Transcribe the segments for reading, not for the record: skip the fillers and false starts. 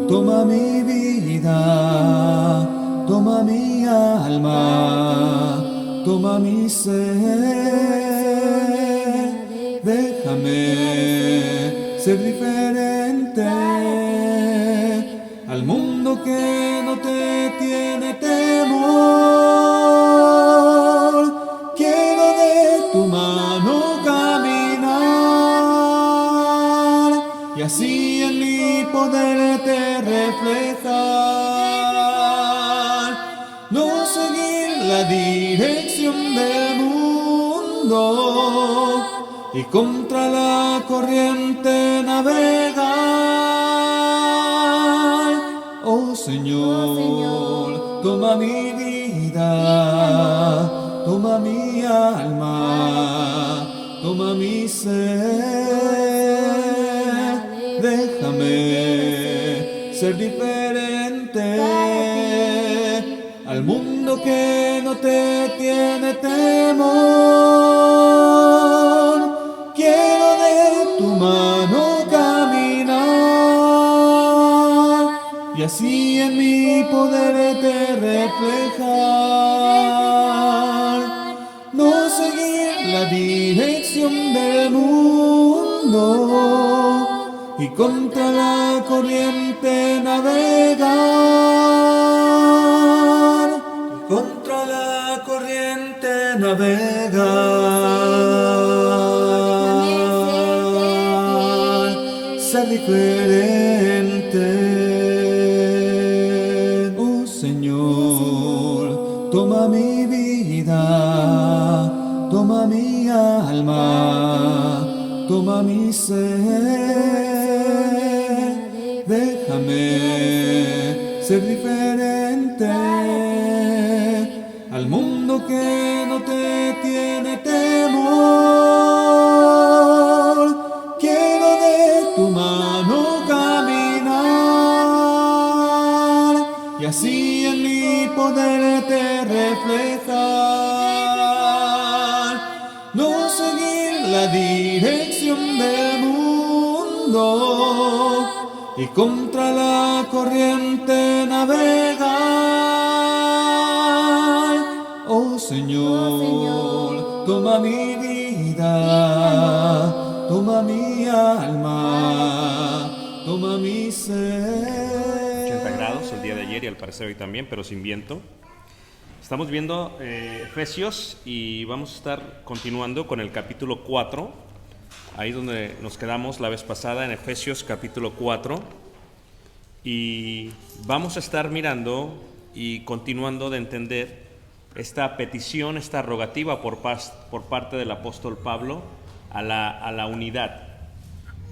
toma mi vida, toma mi alma, toma mi ser, déjame ser diferente al mundo que no te tiene temor. Quiero de tu mano caminar y así en mi poder te reflejar, no seguir la dirección del mundo y contra la corriente navegar. Oh Señor, toma mi vida, toma mi alma, toma mi ser, déjame ser diferente al mundo que no te tiene temor. Quiero de tu mano caminar y así en mi poder te reflejar, no seguir la dirección del mundo y contra la corriente navegar, contra la corriente navegar, ser diferente. Oh Señor, toma mi vida, toma mi alma, toma mi ser, déjame ser diferente al mundo que no te tiene temor. Quiero de tu mano caminar y así en mi poder te reflejar, no seguir la dirección del mundo y contra la corriente navegar. Oh Señor, toma mi vida, toma mi alma, toma mi ser. 80 grados el día de ayer y al parecer hoy también, pero sin viento. Estamos viendo Efesios y vamos a estar continuando con el capítulo 4, ahí donde nos quedamos la vez pasada, en Efesios capítulo 4, y vamos a estar mirando y continuando de entender esta petición, esta rogativa por parte del apóstol Pablo a la unidad.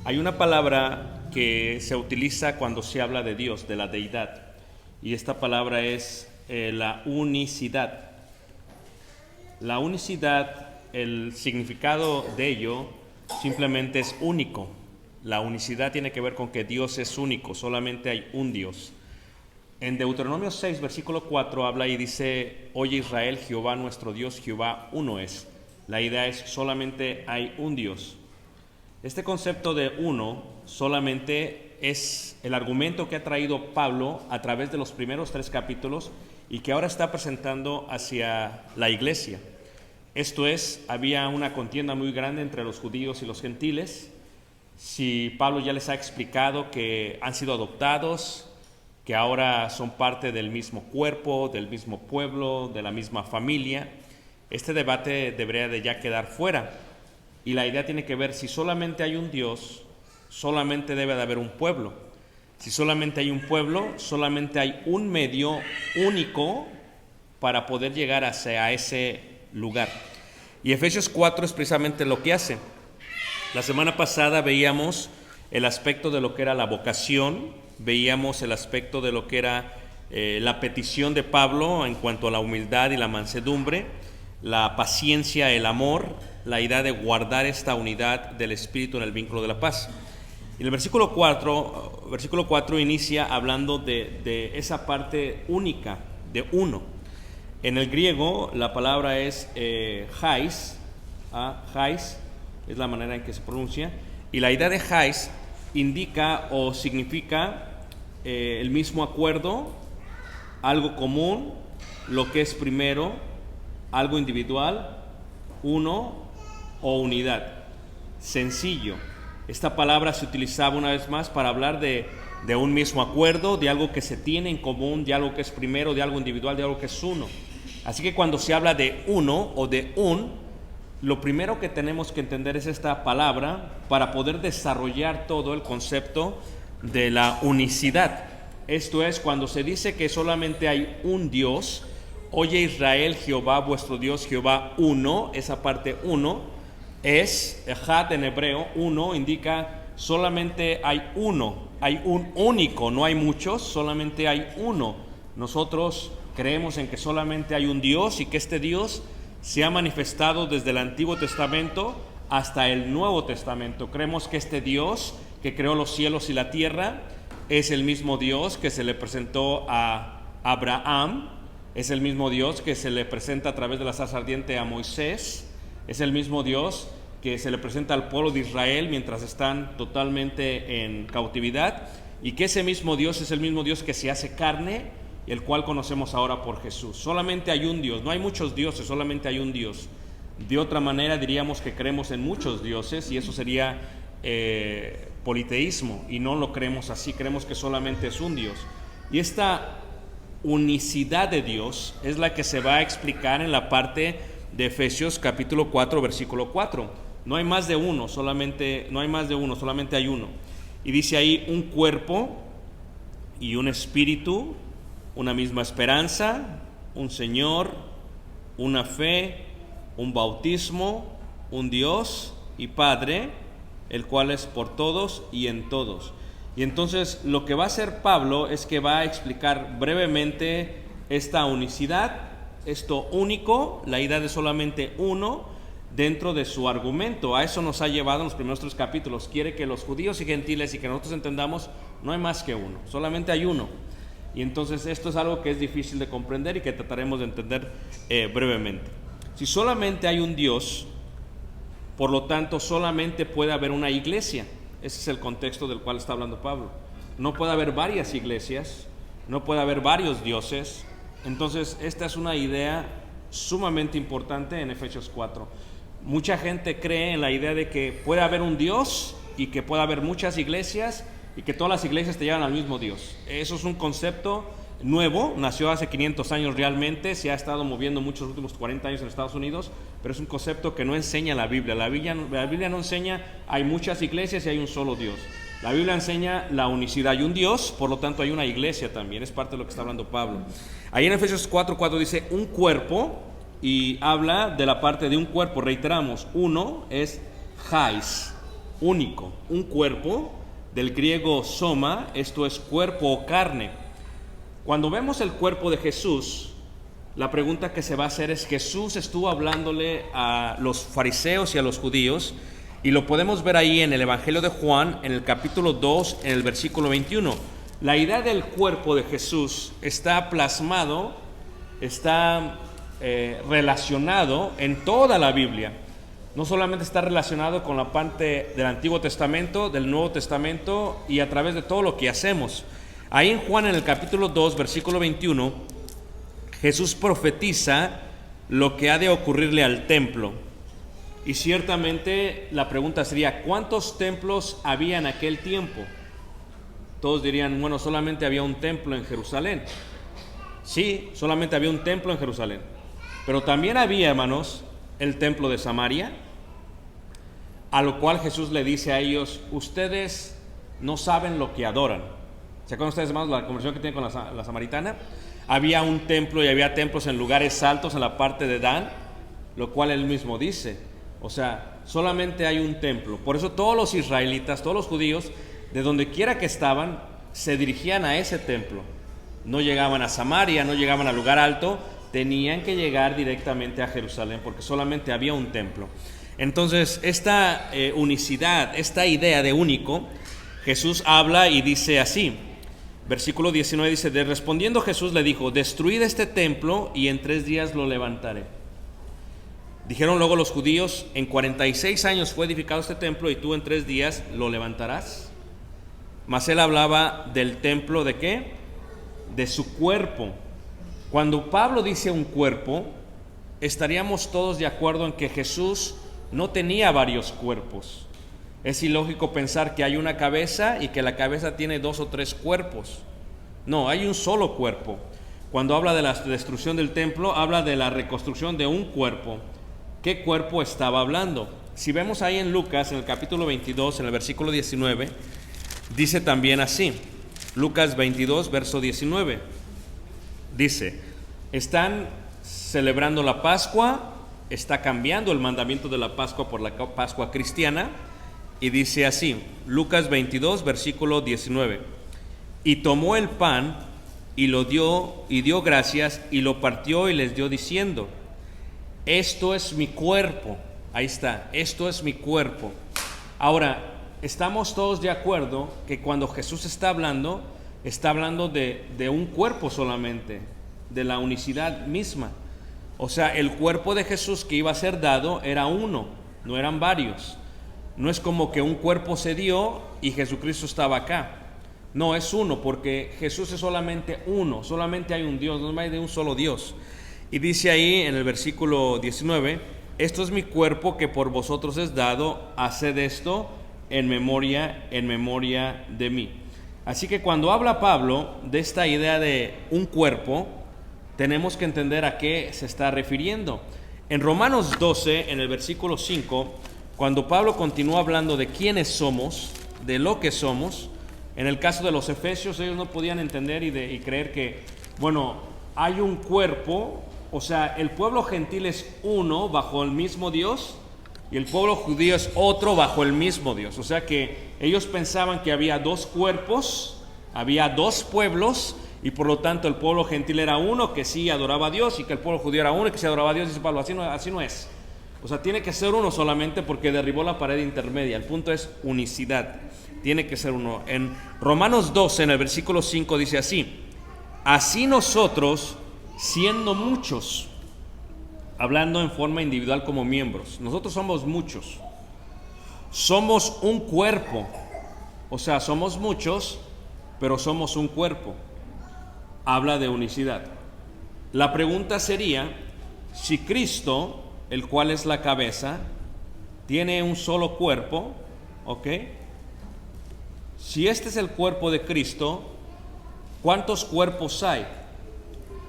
Hay una palabra que se utiliza cuando se habla de Dios, de la deidad, y esta palabra es la unicidad. La unicidad, el significado de ello simplemente es único. La unicidad tiene que ver con que Dios es único, solamente hay un Dios. En Deuteronomio 6, versículo 4 habla y dice: Oye Israel, Jehová nuestro Dios, Jehová uno es. La idea es solamente hay un Dios. Este concepto de uno solamente es el argumento que ha traído Pablo a través de los primeros 3 capítulos y que ahora está presentando hacia la iglesia. Esto es, había una contienda muy grande entre los judíos y los gentiles. Si Pablo ya les ha explicado que han sido adoptados, que ahora son parte del mismo cuerpo, del mismo pueblo, de la misma familia, este debate debería de ya quedar fuera. Y la idea tiene que ver, si solamente hay un Dios, solamente debe de haber un pueblo. Si solamente hay un pueblo, solamente hay un medio único para poder llegar hacia ese lugar. Y Efesios 4 es precisamente lo que hace. La semana pasada veíamos el aspecto de lo que era la vocación, veíamos el aspecto de lo que era la petición de Pablo en cuanto a la humildad y la mansedumbre, la paciencia, el amor, la idea de guardar esta unidad del Espíritu en el vínculo de la paz. Y el versículo 4 inicia hablando de esa parte única, de uno. En el griego la palabra es hais, hais es la manera en que se pronuncia, y la idea de hais indica o significa el mismo acuerdo, algo común, lo que es primero, algo individual, uno o unidad. Sencillo. Esta palabra se utilizaba una vez más para hablar de un mismo acuerdo, de algo que se tiene en común, de algo que es primero, de algo individual, de algo que es uno. Así que cuando se habla de uno o de lo primero que tenemos que entender es esta palabra para poder desarrollar todo el concepto de la unicidad. Esto es, cuando se dice que solamente hay un Dios, oye Israel, Jehová vuestro Dios, Jehová uno, esa parte uno, es, ejad en hebreo, uno indica solamente hay uno, hay un único, no hay muchos, solamente hay uno. Nosotros creemos en que solamente hay un Dios y que este Dios se ha manifestado desde el Antiguo Testamento hasta el Nuevo Testamento. Creemos que este Dios que creó los cielos y la tierra es el mismo Dios que se le presentó a Abraham, es el mismo Dios que se le presenta a través de la zarza ardiente a Moisés, es el mismo Dios que se le presenta al pueblo de Israel mientras están totalmente en cautividad, y que ese mismo Dios es el mismo Dios que se hace carne, el cual conocemos ahora por Jesús. Solamente hay un Dios, no hay muchos dioses, solamente hay un Dios. De otra manera diríamos que creemos en muchos dioses y eso sería politeísmo, y no lo creemos así, creemos que solamente es un Dios. Y esta unicidad de Dios es la que se va a explicar en la parte de Efesios capítulo 4, versículo 4. No hay más de uno, solamente hay uno. Y dice ahí: un cuerpo y un espíritu, una misma esperanza, un Señor, una fe, un bautismo, un Dios y Padre, el cual es por todos y en todos. Y entonces lo que va a hacer Pablo es que va a explicar brevemente esta unicidad, esto único, la idea de solamente uno, dentro de su argumento. A eso nos ha llevado en los primeros 3 capítulos. Quiere que los judíos y gentiles y que nosotros entendamos, no hay más que uno, solamente hay uno. Y entonces esto es algo que es difícil de comprender y que trataremos de entender brevemente. Si solamente hay un Dios, por lo tanto solamente puede haber una iglesia. Ese es el contexto del cual está hablando Pablo. No puede haber varias iglesias, no puede haber varios dioses. Entonces esta es una idea sumamente importante en Efesios 4. Mucha gente cree en la idea de que puede haber un Dios y que puede haber muchas iglesias y que todas las iglesias te llevan al mismo Dios. Eso es un concepto nuevo, nació hace 500 años realmente, se ha estado moviendo muchos últimos 40 años en Estados Unidos, pero es un concepto que no enseña la Biblia. La Biblia no enseña hay muchas iglesias y hay un solo Dios. La Biblia enseña la unicidad, hay un Dios, por lo tanto hay una iglesia también, es parte de lo que está hablando Pablo. Ahí en Efesios 4:4 dice un cuerpo, y habla de la parte de un cuerpo. Reiteramos, uno es hais, único, un cuerpo, del griego soma, esto es cuerpo o carne. Cuando vemos el cuerpo de Jesús, la pregunta que se va a hacer es: Jesús estuvo hablándole a los fariseos y a los judíos, y lo podemos ver ahí en el Evangelio de Juan, en el capítulo 2, en el versículo 21. La idea del cuerpo de Jesús está plasmado, está relacionado en toda la Biblia. No solamente está relacionado con la parte del Antiguo Testamento, del Nuevo Testamento y a través de todo lo que hacemos. Ahí en Juan, en el capítulo 2, versículo 21, Jesús profetiza lo que ha de ocurrirle al templo. Y ciertamente la pregunta sería: ¿cuántos templos había en aquel tiempo? Todos dirían: bueno, solamente había un templo en Jerusalén. Sí, solamente había un templo en Jerusalén. Pero también había, hermanos, el templo de Samaria, a lo cual Jesús le dice a ellos: ustedes no saben lo que adoran. ¿Se acuerdan ustedes, hermanos, la conversación que tienen con la samaritana? Había un templo y había templos en lugares altos en la parte de Dan, lo cual él mismo dice. O sea, solamente hay un templo. Por eso todos los israelitas, todos los judíos, de donde quiera que estaban, se dirigían a ese templo. No llegaban a Samaria, no llegaban al lugar alto, tenían que llegar directamente a Jerusalén, porque solamente había un templo. Entonces, esta unicidad, esta idea de único, Jesús habla y dice así, versículo 19 dice: respondiendo Jesús le dijo: destruid este templo y en 3 días lo levantaré. Dijeron luego los judíos: en 46 años fue edificado este templo y tú en 3 días lo levantarás. mas él hablaba del templo ¿de qué? De su cuerpo. Cuando Pablo dice un cuerpo, estaríamos todos de acuerdo en que Jesús no tenía varios cuerpos. Es ilógico pensar que hay una cabeza y que la cabeza tiene 2 o 3 cuerpos. No, hay un solo cuerpo. Cuando habla de la destrucción del templo, habla de la reconstrucción de un cuerpo. ¿Qué cuerpo estaba hablando? Si vemos ahí en Lucas, en el capítulo 22, en el versículo 19, dice también así. Lucas 22, verso 19. Dice, están celebrando la Pascua, está cambiando el mandamiento de la Pascua por la Pascua cristiana, y dice así, Lucas 22, versículo 19. Y tomó el pan y lo dio, y dio gracias, y lo partió y les dio diciendo, esto es mi cuerpo. Ahí está, esto es mi cuerpo. Ahora, estamos todos de acuerdo que cuando Jesús está hablando de un cuerpo solamente, de la unicidad misma. O sea, el cuerpo de Jesús que iba a ser dado era uno, no eran varios. No es como que un cuerpo se dio y Jesucristo estaba acá. No, es uno, porque Jesús es solamente uno, solamente hay un Dios, no hay de un solo Dios. Y dice ahí en el versículo 19, esto es mi cuerpo que por vosotros es dado, haced esto en memoria de mí. Así que cuando habla Pablo de esta idea de un cuerpo, tenemos que entender a qué se está refiriendo. En Romanos 12, en el versículo 5, cuando Pablo continúa hablando de quiénes somos, de lo que somos, en el caso de los efesios, ellos no podían entender y creer que, bueno, hay un cuerpo, o sea, el pueblo gentil es uno bajo el mismo Dios y el pueblo judío es otro bajo el mismo Dios. O sea que ellos pensaban que había 2 cuerpos, había 2 pueblos, y por lo tanto el pueblo gentil era uno que sí adoraba a Dios y que el pueblo judío era uno que sí adoraba a Dios. Dice Pablo, así no es. O sea, tiene que ser uno solamente porque derribó la pared intermedia. El punto es unicidad. Tiene que ser uno. En Romanos 12, en el versículo 5, dice así, así nosotros, siendo muchos, hablando en forma individual como miembros, nosotros somos muchos, somos un cuerpo, o sea, somos muchos, pero somos un cuerpo. Habla de unicidad. La pregunta sería, si Cristo, el cual es la cabeza, tiene un solo cuerpo, ¿ok? Si este es el cuerpo de Cristo, ¿cuántos cuerpos hay?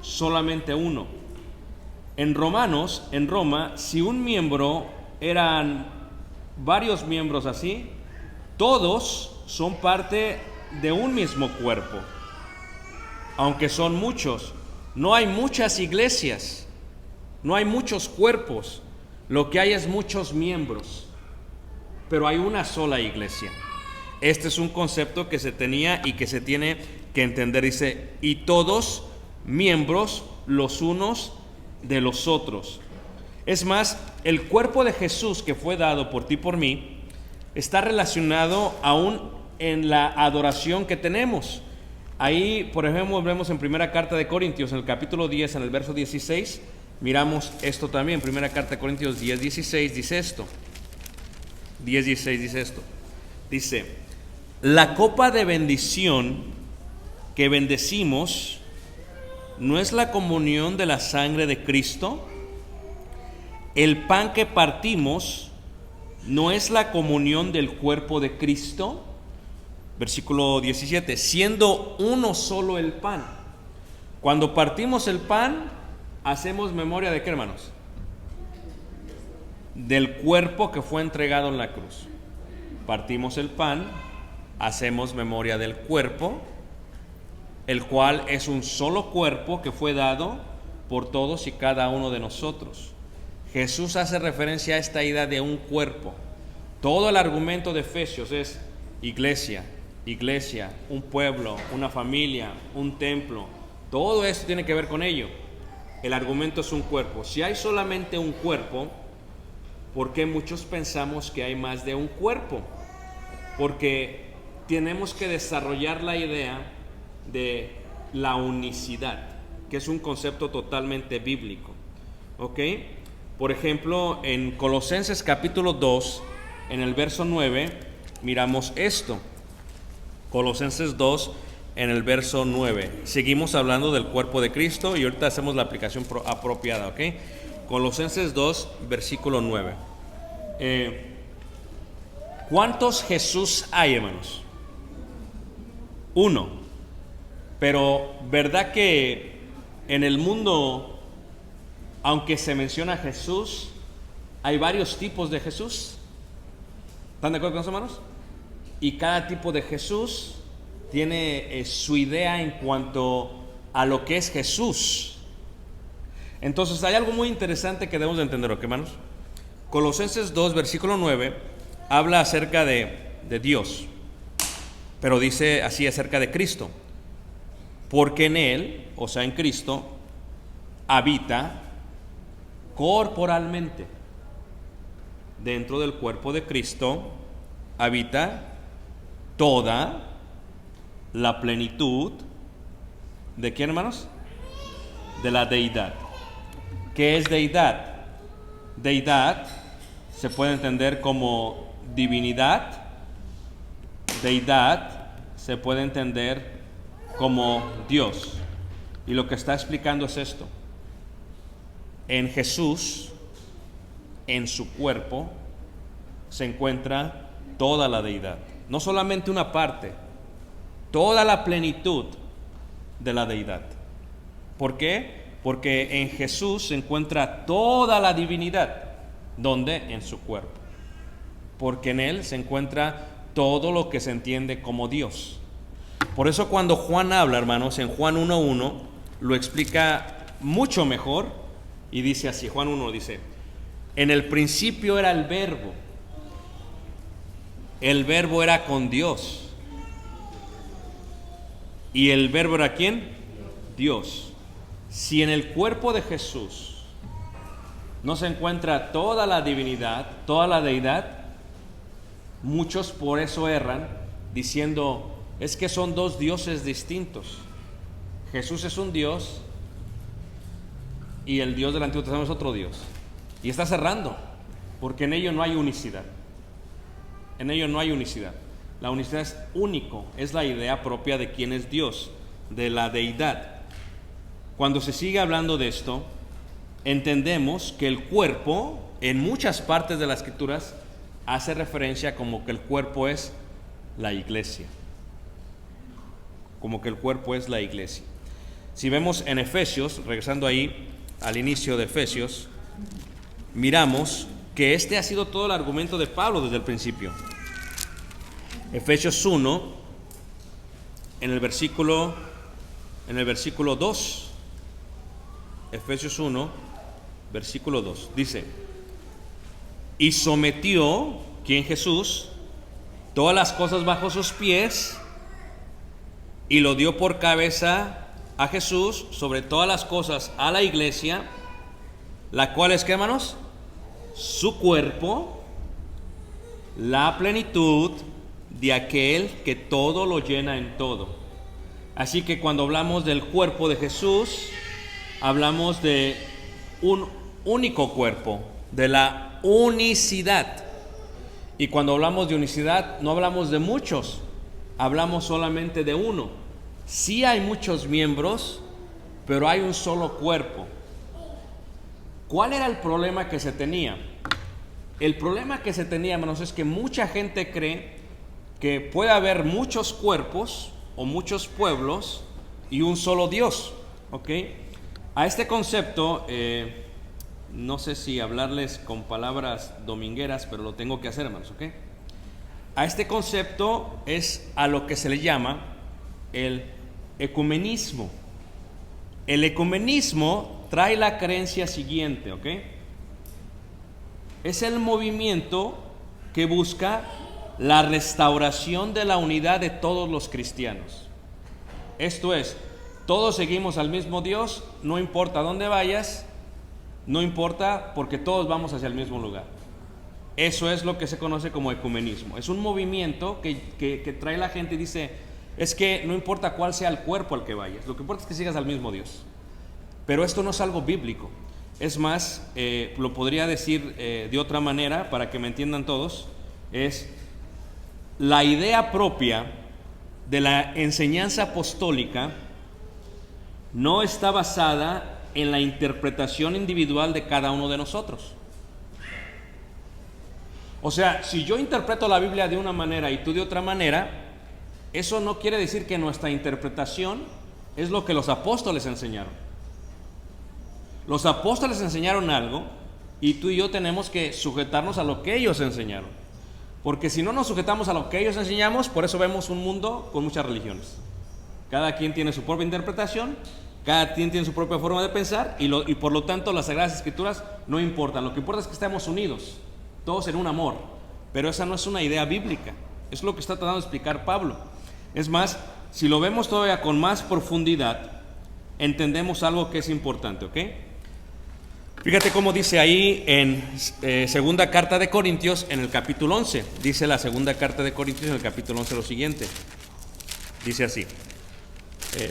Solamente uno. En Roma, si un miembro eran varios miembros así, todos son parte de un mismo cuerpo. Aunque son muchos, no hay muchas iglesias, no hay muchos cuerpos, lo que hay es muchos miembros, pero hay una sola iglesia. Este es un concepto que se tenía y que se tiene que entender. Dice, y todos miembros los unos de los otros. Es más, el cuerpo de Jesús que fue dado por ti y por mí está relacionado aún en la adoración que tenemos. Ahí, por ejemplo, vemos en primera carta de Corintios, en el capítulo 10, en el verso 16, miramos esto también. Primera carta de Corintios 10, 16 dice esto. 10, 16 dice esto. Dice, la copa de bendición que bendecimos, ¿no es la comunión de la sangre de Cristo? El pan que partimos, ¿no es la comunión del cuerpo de Cristo? Versículo 17, siendo uno solo el pan. Cuando partimos el pan, hacemos memoria de ¿qué, hermanos? Del cuerpo que fue entregado en la cruz. Partimos el pan, hacemos memoria del cuerpo, el cual es un solo cuerpo que fue dado por todos y cada uno de nosotros. Jesús hace referencia a esta idea de un cuerpo. Todo el argumento de Efesios es iglesia, un pueblo, una familia, un templo. Todo esto tiene que ver con ello. El argumento es un cuerpo. Si hay solamente un cuerpo, ¿por qué muchos pensamos que hay más de un cuerpo? Porque tenemos que desarrollar la idea de la unicidad, que es un concepto totalmente bíblico. ¿Ok? Por ejemplo, en Colosenses capítulo 2, en el verso 9, miramos esto. Colosenses 2 en el verso 9. Seguimos hablando del cuerpo de Cristo y ahorita hacemos la aplicación apropiada, ¿ok? Colosenses 2, versículo 9. ¿Cuántos Jesús hay, hermanos? Uno. Pero ¿verdad que en el mundo, aunque se menciona Jesús, hay varios tipos de Jesús? ¿Están de acuerdo con eso, hermanos? Y cada tipo de Jesús tiene su idea en cuanto a lo que es Jesús. Entonces hay algo muy interesante que debemos de entender, ¿ok, hermanos? Colosenses 2, versículo 9, habla acerca de Dios, pero dice así acerca de Cristo. Porque en Él, o sea en Cristo, habita corporalmente. Dentro del cuerpo de Cristo habita toda la plenitud ¿de quién, hermanos? De la deidad. ¿Qué es deidad? Deidad se puede entender como divinidad. Deidad se puede entender como Dios. Y lo que está explicando es esto. En Jesús, en su cuerpo, se encuentra toda la deidad. No solamente una parte, toda la plenitud de la deidad. ¿Por qué? Porque en Jesús se encuentra toda la divinidad. ¿Dónde? En su cuerpo. Porque en Él se encuentra todo lo que se entiende como Dios. Por eso cuando Juan habla, hermanos, en Juan 1:1, lo explica mucho mejor y dice así, Juan 1 dice, en el principio era el verbo era con Dios, y el verbo era ¿quién? Dios. Si en el cuerpo de Jesús no se encuentra toda la divinidad, toda la deidad, muchos por eso erran diciendo, es que son dos dioses distintos. Jesús es un Dios y el Dios del Antiguo Testamento es otro Dios. Y está cerrando, porque en ello no hay unicidad. En ello no hay unicidad. La unicidad es único, es la idea propia de quién es Dios, de la deidad. Cuando se sigue hablando de esto, entendemos que el cuerpo, en muchas partes de las Escrituras, hace referencia como que el cuerpo es la iglesia. Como que el cuerpo es la iglesia. Si vemos en Efesios, regresando ahí al inicio de Efesios, miramos que este ha sido todo el argumento de Pablo desde el principio. Efesios 1, en el versículo 2, Efesios 1, versículo 2, dice, y sometió, ¿quién? Jesús, todas las cosas bajo sus pies, y lo dio por cabeza a Jesús sobre todas las cosas a la iglesia, la cual es, ¿qué, hermanos? Su cuerpo, la plenitud de aquel que todo lo llena en todo. Así que cuando hablamos del cuerpo de Jesús, hablamos de un único cuerpo, de la unicidad. Y cuando hablamos de unicidad, no hablamos de muchos, hablamos solamente de uno. Sí hay muchos miembros, pero hay un solo cuerpo. ¿Cuál era el problema que se tenía? El problema que se tenía, hermanos, es que mucha gente cree que puede haber muchos cuerpos o muchos pueblos y un solo Dios, ¿ok? A este concepto, no sé si hablarles con palabras domingueras, pero lo tengo que hacer, hermanos, ¿ok? A este concepto es a lo que se le llama el ecumenismo. El ecumenismo trae la creencia siguiente, ¿ok? Es el movimiento que busca la restauración de la unidad de todos los cristianos. Esto es, todos seguimos al mismo Dios, no importa dónde vayas, no importa porque todos vamos hacia el mismo lugar. Eso es lo que se conoce como ecumenismo. Es un movimiento que trae la gente y dice, es que no importa cuál sea el cuerpo al que vayas, lo que importa es que sigas al mismo Dios. Pero esto no es algo bíblico. Es más, lo podría decir de otra manera para que me entiendan todos, es la idea propia de la enseñanza apostólica no está basada en la interpretación individual de cada uno de nosotros. O sea, si yo interpreto la Biblia de una manera y tú de otra manera, eso no quiere decir que nuestra interpretación es lo que los apóstoles enseñaron. Los apóstoles enseñaron algo y tú y yo tenemos que sujetarnos a lo que ellos enseñaron. Porque si no nos sujetamos a lo que ellos enseñamos, por eso vemos un mundo con muchas religiones. Cada quien tiene su propia interpretación, cada quien tiene su propia forma de pensar y por lo tanto las Sagradas Escrituras no importan. Lo que importa es que estemos unidos, todos en un amor. Pero esa no es una idea bíblica. Es lo que está tratando de explicar Pablo. Es más, si lo vemos todavía con más profundidad, entendemos algo que es importante, ¿ok? Fíjate cómo dice ahí en segunda carta de Corintios, en el capítulo 11. Dice la segunda carta de Corintios en el capítulo 11 lo siguiente. Dice así.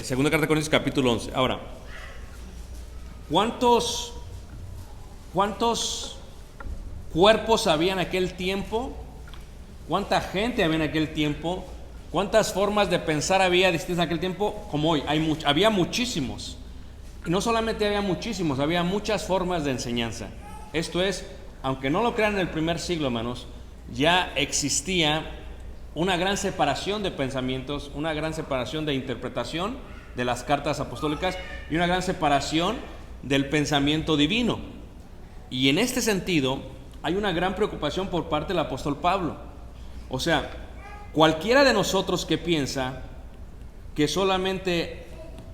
Segunda carta de Corintios, capítulo 11. Ahora, ¿cuántos cuerpos había en aquel tiempo? ¿Cuánta gente había en aquel tiempo? ¿Cuántas formas de pensar había distintas en aquel tiempo como hoy? Había muchísimos. Y no solamente había muchísimos, había muchas formas de enseñanza. Esto es, aunque no lo crean en el primer siglo, hermanos, ya existía una gran separación de pensamientos, una gran separación de interpretación de las cartas apostólicas y una gran separación del pensamiento divino. Y en este sentido, hay una gran preocupación por parte del apóstol Pablo. O sea, cualquiera de nosotros que piensa que solamente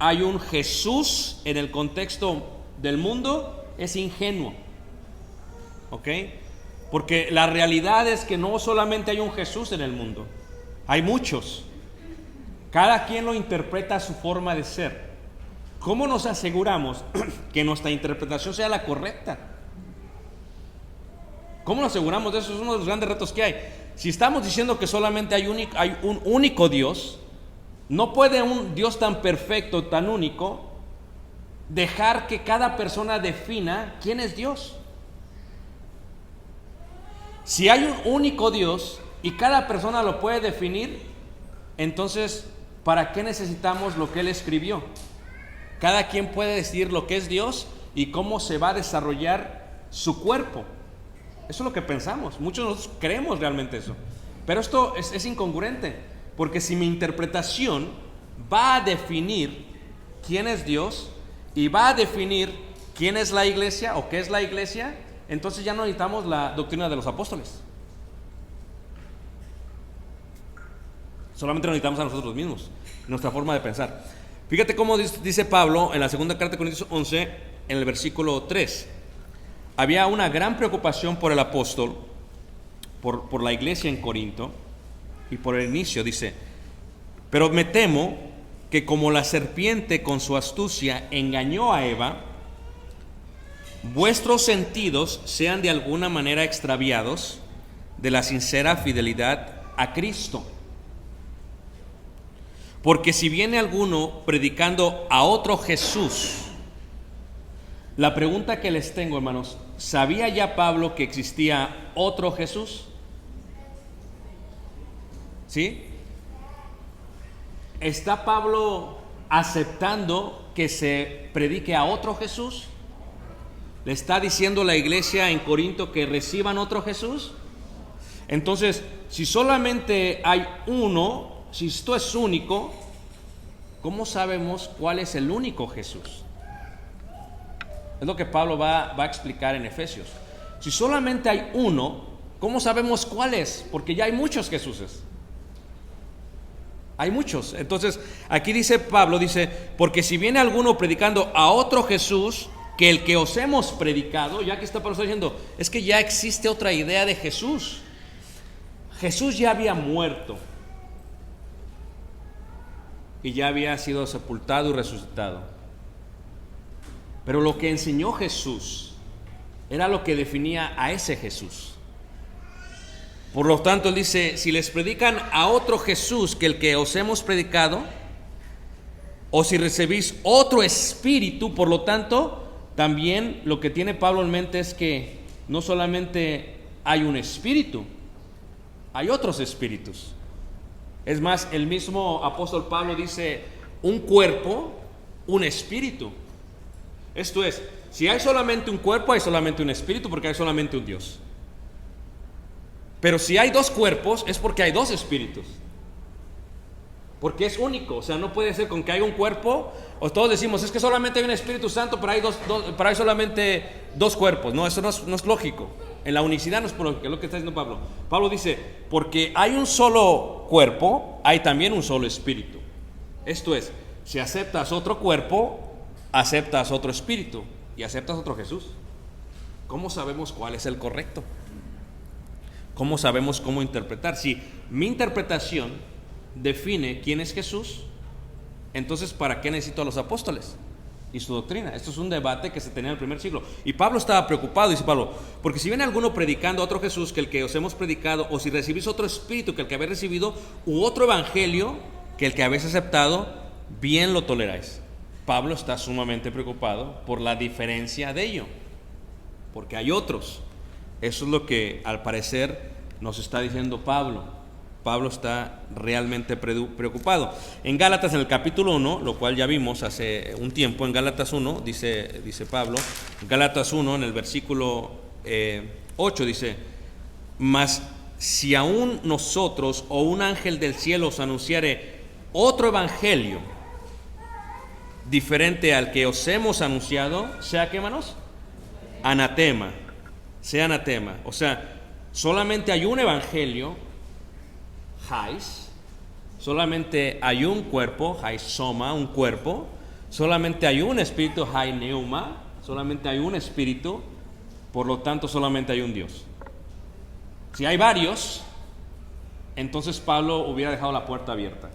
hay un Jesús en el contexto del mundo es ingenuo, ¿ok? Porque la realidad es que no solamente hay un Jesús en el mundo, hay muchos. Cada quien lo interpreta a su forma de ser. ¿Cómo nos aseguramos que nuestra interpretación sea la correcta? ¿Cómo nos aseguramos de eso? Es uno de los grandes retos que hay. Si estamos diciendo que solamente hay un único Dios, no puede un Dios tan perfecto, tan único, dejar que cada persona defina quién es Dios. Si hay un único Dios y cada persona lo puede definir, entonces, ¿para qué necesitamos lo que Él escribió? Cada quien puede decidir lo que es Dios y cómo se va a desarrollar su cuerpo. Eso es lo que pensamos. Muchos de nosotros creemos realmente eso. Pero esto es incongruente. Porque si mi interpretación va a definir quién es Dios y va a definir quién es la iglesia o qué es la iglesia, entonces ya no necesitamos la doctrina de los apóstoles. Solamente nos necesitamos a nosotros mismos, nuestra forma de pensar. Fíjate cómo dice Pablo en la segunda carta de Corintios 11, en el versículo 3. Había una gran preocupación por el apóstol, por la iglesia en Corinto. Y por el inicio dice: pero me temo que como la serpiente con su astucia engañó a Eva, vuestros sentidos sean de alguna manera extraviados de la sincera fidelidad a Cristo. Porque si viene alguno predicando a otro Jesús, la pregunta que les tengo, hermanos, ¿sabía ya Pablo que existía otro Jesús? ¿Sí? ¿Está Pablo aceptando que se predique a otro Jesús? ¿Le está diciendo la iglesia en Corinto que reciban otro Jesús? Entonces, si solamente hay uno, si esto es único, ¿cómo sabemos cuál es el único Jesús? Es lo que Pablo va a explicar en Efesios. Si solamente hay uno, ¿cómo sabemos cuál es? Porque ya hay muchos Jesuses. Hay muchos. Entonces, aquí dice Pablo, dice, porque si viene alguno predicando a otro Jesús que el que os hemos predicado, ya que está Pablo diciendo, es que ya existe otra idea de Jesús. Jesús ya había muerto y ya había sido sepultado y resucitado. Pero lo que enseñó Jesús era lo que definía a ese Jesús. Por lo tanto, él dice, si les predican a otro Jesús que el que os hemos predicado, o si recibís otro espíritu, por lo tanto, también lo que tiene Pablo en mente es que no solamente hay un espíritu, hay otros espíritus. Es más, el mismo apóstol Pablo dice, un cuerpo, un espíritu. Esto es, si hay solamente un cuerpo, hay solamente un espíritu, porque hay solamente un Dios. Pero si hay dos cuerpos, es porque hay dos espíritus. Porque es único, o sea, no puede ser con que haya un cuerpo, o todos decimos, es que solamente hay un Espíritu Santo, pero hay solamente dos cuerpos. No, eso no es lógico. En la unicidad no es lógico, es lo que está diciendo Pablo. Pablo dice, porque hay un solo cuerpo, hay también un solo espíritu. Esto es, si aceptas otro cuerpo, aceptas otro espíritu y aceptas otro Jesús. ¿Cómo sabemos cuál es el correcto? ¿Cómo sabemos cómo interpretar? Si mi interpretación define quién es Jesús, entonces ¿para qué necesito a los apóstoles y su doctrina? Esto es un debate que se tenía en el primer siglo, y Pablo estaba preocupado, dice Pablo, porque si viene alguno predicando a otro Jesús que el que os hemos predicado, o si recibís otro espíritu que el que habéis recibido, u otro evangelio que el que habéis aceptado, bien lo toleráis. Pablo está sumamente preocupado por la diferencia de ello, porque hay otros. Eso es lo que al parecer nos está diciendo Pablo. Pablo está realmente preocupado. En Gálatas, en el capítulo 1, lo cual ya vimos hace un tiempo, en Gálatas 1, dice Pablo, Gálatas 1, en el versículo 8, dice, mas si aún nosotros o un ángel del cielo os anunciare otro evangelio diferente al que os hemos anunciado, sea, ¿qué, hermanos? Anatema, sea anatema. O sea, solamente hay un evangelio, Hais, solamente hay un cuerpo, Haisoma, un cuerpo, solamente hay un espíritu, Haineuma, solamente hay un espíritu, por lo tanto solamente hay un Dios. Si hay varios, entonces Pablo hubiera dejado la puerta abierta,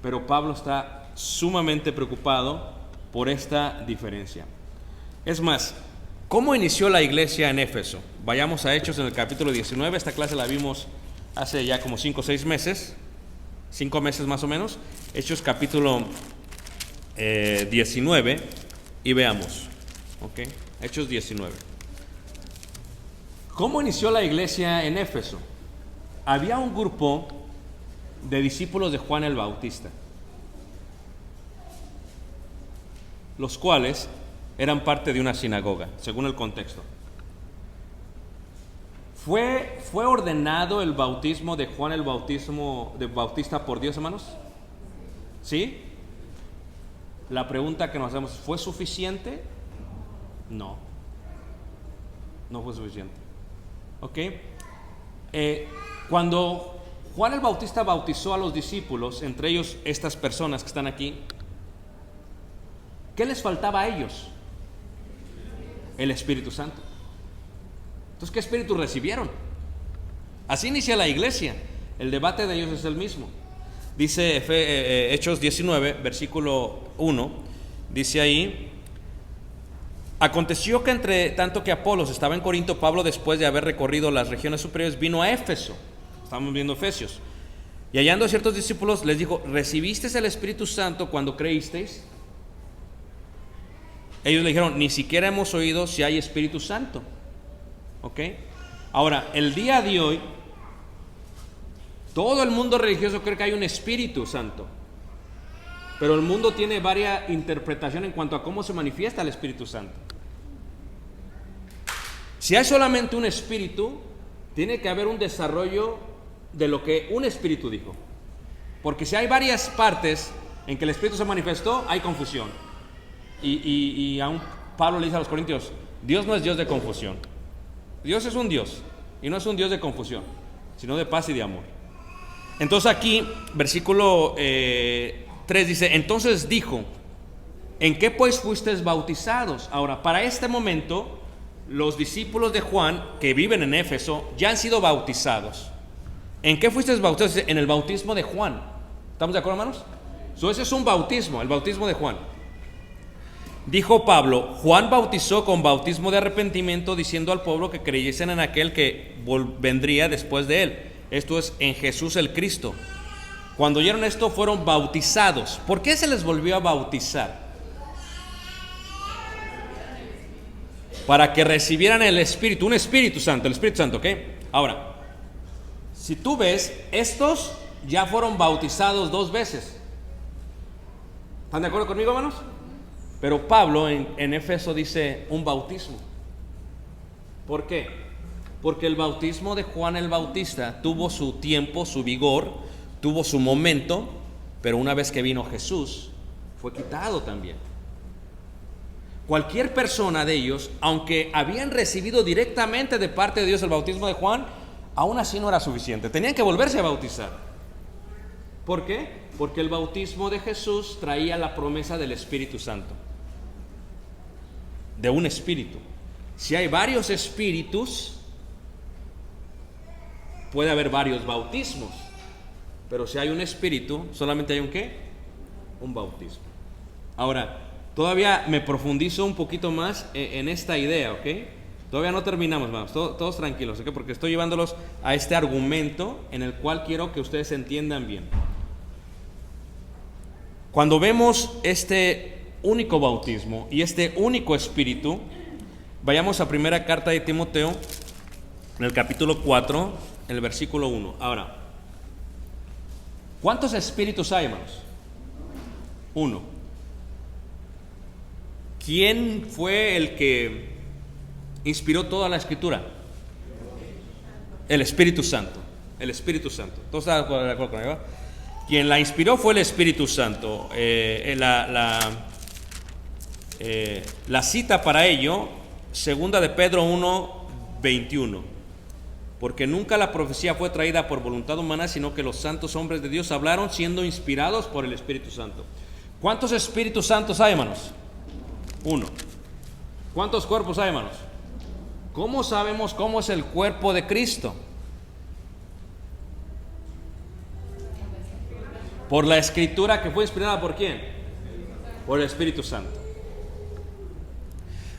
pero Pablo está sumamente preocupado por esta diferencia. Es más, ¿cómo inició la iglesia en Éfeso? Vayamos a Hechos en el capítulo 19, esta clase la vimos hace ya como 5 o 6 meses, 5 meses más o menos. Hechos capítulo 19 y veamos, ¿ok? Hechos 19. ¿Cómo inició la iglesia en Éfeso? Había un grupo de discípulos de Juan el Bautista, los cuales eran parte de una sinagoga, según el contexto. ¿Fue ordenado el bautismo de Juan el Bautista por Dios, hermanos? ¿Sí? La pregunta que nos hacemos, ¿fue suficiente? No. No fue suficiente. ¿Ok? Cuando Juan el Bautista bautizó a los discípulos, entre ellos estas personas que están aquí, ¿qué les faltaba a ellos? El Espíritu Santo. Entonces, ¿qué espíritu recibieron? Así inicia la iglesia. El debate de ellos es el mismo. Dice Hechos 19, versículo 1, dice ahí, aconteció que entre tanto que Apolos estaba en Corinto, Pablo, después de haber recorrido las regiones superiores, vino a Éfeso. Estamos viendo Efesios. Y hallando a ciertos discípulos, les dijo, ¿recibisteis el Espíritu Santo cuando creísteis? Ellos le dijeron, ni siquiera hemos oído si hay Espíritu Santo. ¿Ok? Ahora, el día de hoy, todo el mundo religioso cree que hay un Espíritu Santo, pero el mundo tiene varias interpretaciones en cuanto a cómo se manifiesta el Espíritu Santo. Si hay solamente un espíritu, tiene que haber un desarrollo de lo que un espíritu dijo, porque si hay varias partes en que el Espíritu se manifestó, hay confusión. Y aún Pablo le dice a los corintios, Dios no es Dios de confusión. Dios es un Dios, y no es un Dios de confusión, sino de paz y de amor. Entonces aquí, versículo 3 dice, entonces dijo, ¿en qué pues fuisteis bautizados? Ahora, para este momento, los discípulos de Juan, que viven en Éfeso, ya han sido bautizados. ¿En qué fuisteis bautizados? En el bautismo de Juan. ¿Estamos de acuerdo, hermanos? Ese es un bautismo, el bautismo de Juan. Dijo Pablo, Juan bautizó con bautismo de arrepentimiento, diciendo al pueblo que creyesen en aquel que vendría después de él. Esto es, en Jesús el Cristo. Cuando oyeron esto, fueron bautizados. ¿Por qué se les volvió a bautizar? Para que recibieran el Espíritu, un Espíritu Santo, el Espíritu Santo, ¿ok? Ahora, si tú ves, estos ya fueron bautizados 2 veces. ¿Están de acuerdo conmigo, hermanos? Pero Pablo en Éfeso dice un bautismo. ¿Por qué? Porque el bautismo de Juan el Bautista tuvo su tiempo, su vigor, tuvo su momento, pero una vez que vino Jesús, fue quitado también. Cualquier persona de ellos, aunque habían recibido directamente de parte de Dios el bautismo de Juan, aún así no era suficiente. Tenían que volverse a bautizar. ¿Por qué? Porque el bautismo de Jesús traía la promesa del Espíritu Santo. De un espíritu. Si hay varios espíritus, puede haber varios bautismos. Pero si hay un espíritu, solamente hay un ¿qué? Un bautismo. Ahora, todavía me profundizo un poquito más en esta idea, ¿ok? Todavía no terminamos, vamos, todos tranquilos, ¿ok? Porque estoy llevándolos a este argumento en el cual quiero que ustedes entiendan bien. Cuando vemos este único bautismo y este único espíritu, vayamos a primera carta de Timoteo, en el capítulo 4, en el versículo 1. Ahora, ¿cuántos espíritus hay, hermanos? 1. ¿Quién fue el que inspiró toda la escritura? El Espíritu Santo. El Espíritu Santo. ¿Todos están de acuerdo conmigo? Quien la inspiró fue el Espíritu Santo. La cita para ello, segunda de Pedro 1:21. Porque nunca la profecía fue traída por voluntad humana, sino que los santos hombres de Dios hablaron siendo inspirados por el Espíritu Santo. ¿Cuántos Espíritus Santos hay, hermanos? 1. ¿Cuántos cuerpos hay, hermanos? ¿Cómo sabemos cómo es el cuerpo de Cristo? Por la escritura que fue inspirada ¿por quién? Por el Espíritu Santo.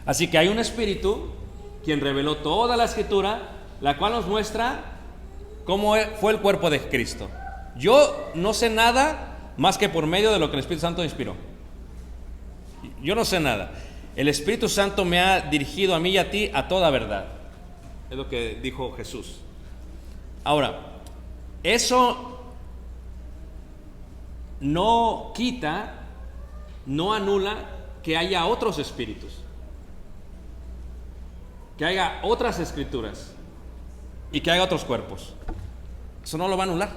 Así que hay un espíritu quien reveló toda la escritura, la cual nos muestra cómo fue el cuerpo de Cristo. Yo no sé nada más que por medio de lo que el Espíritu Santo inspiró. Yo no sé nada. El Espíritu Santo me ha dirigido a mí y a ti a toda verdad. Es lo que dijo Jesús. Ahora, eso no quita, no anula que haya otros espíritus, que haya otras escrituras y que haya otros cuerpos. Eso no lo va a anular.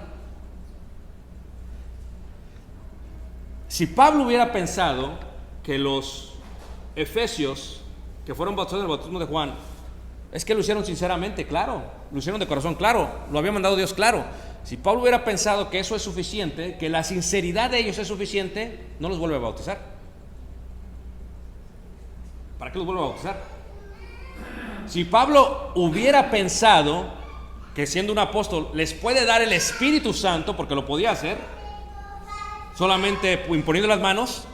Si Pablo hubiera pensado que los efesios que fueron bautizados en el bautismo de Juan, es que lo hicieron sinceramente, claro, lo hicieron de corazón, claro, lo había mandado Dios, claro. Si Pablo hubiera pensado que eso es suficiente, que la sinceridad de ellos es suficiente, no los vuelve a bautizar. ¿Para qué los vuelve a bautizar? Si Pablo hubiera pensado que siendo un apóstol les puede dar el Espíritu Santo, porque lo podía hacer, solamente imponiendo las manos,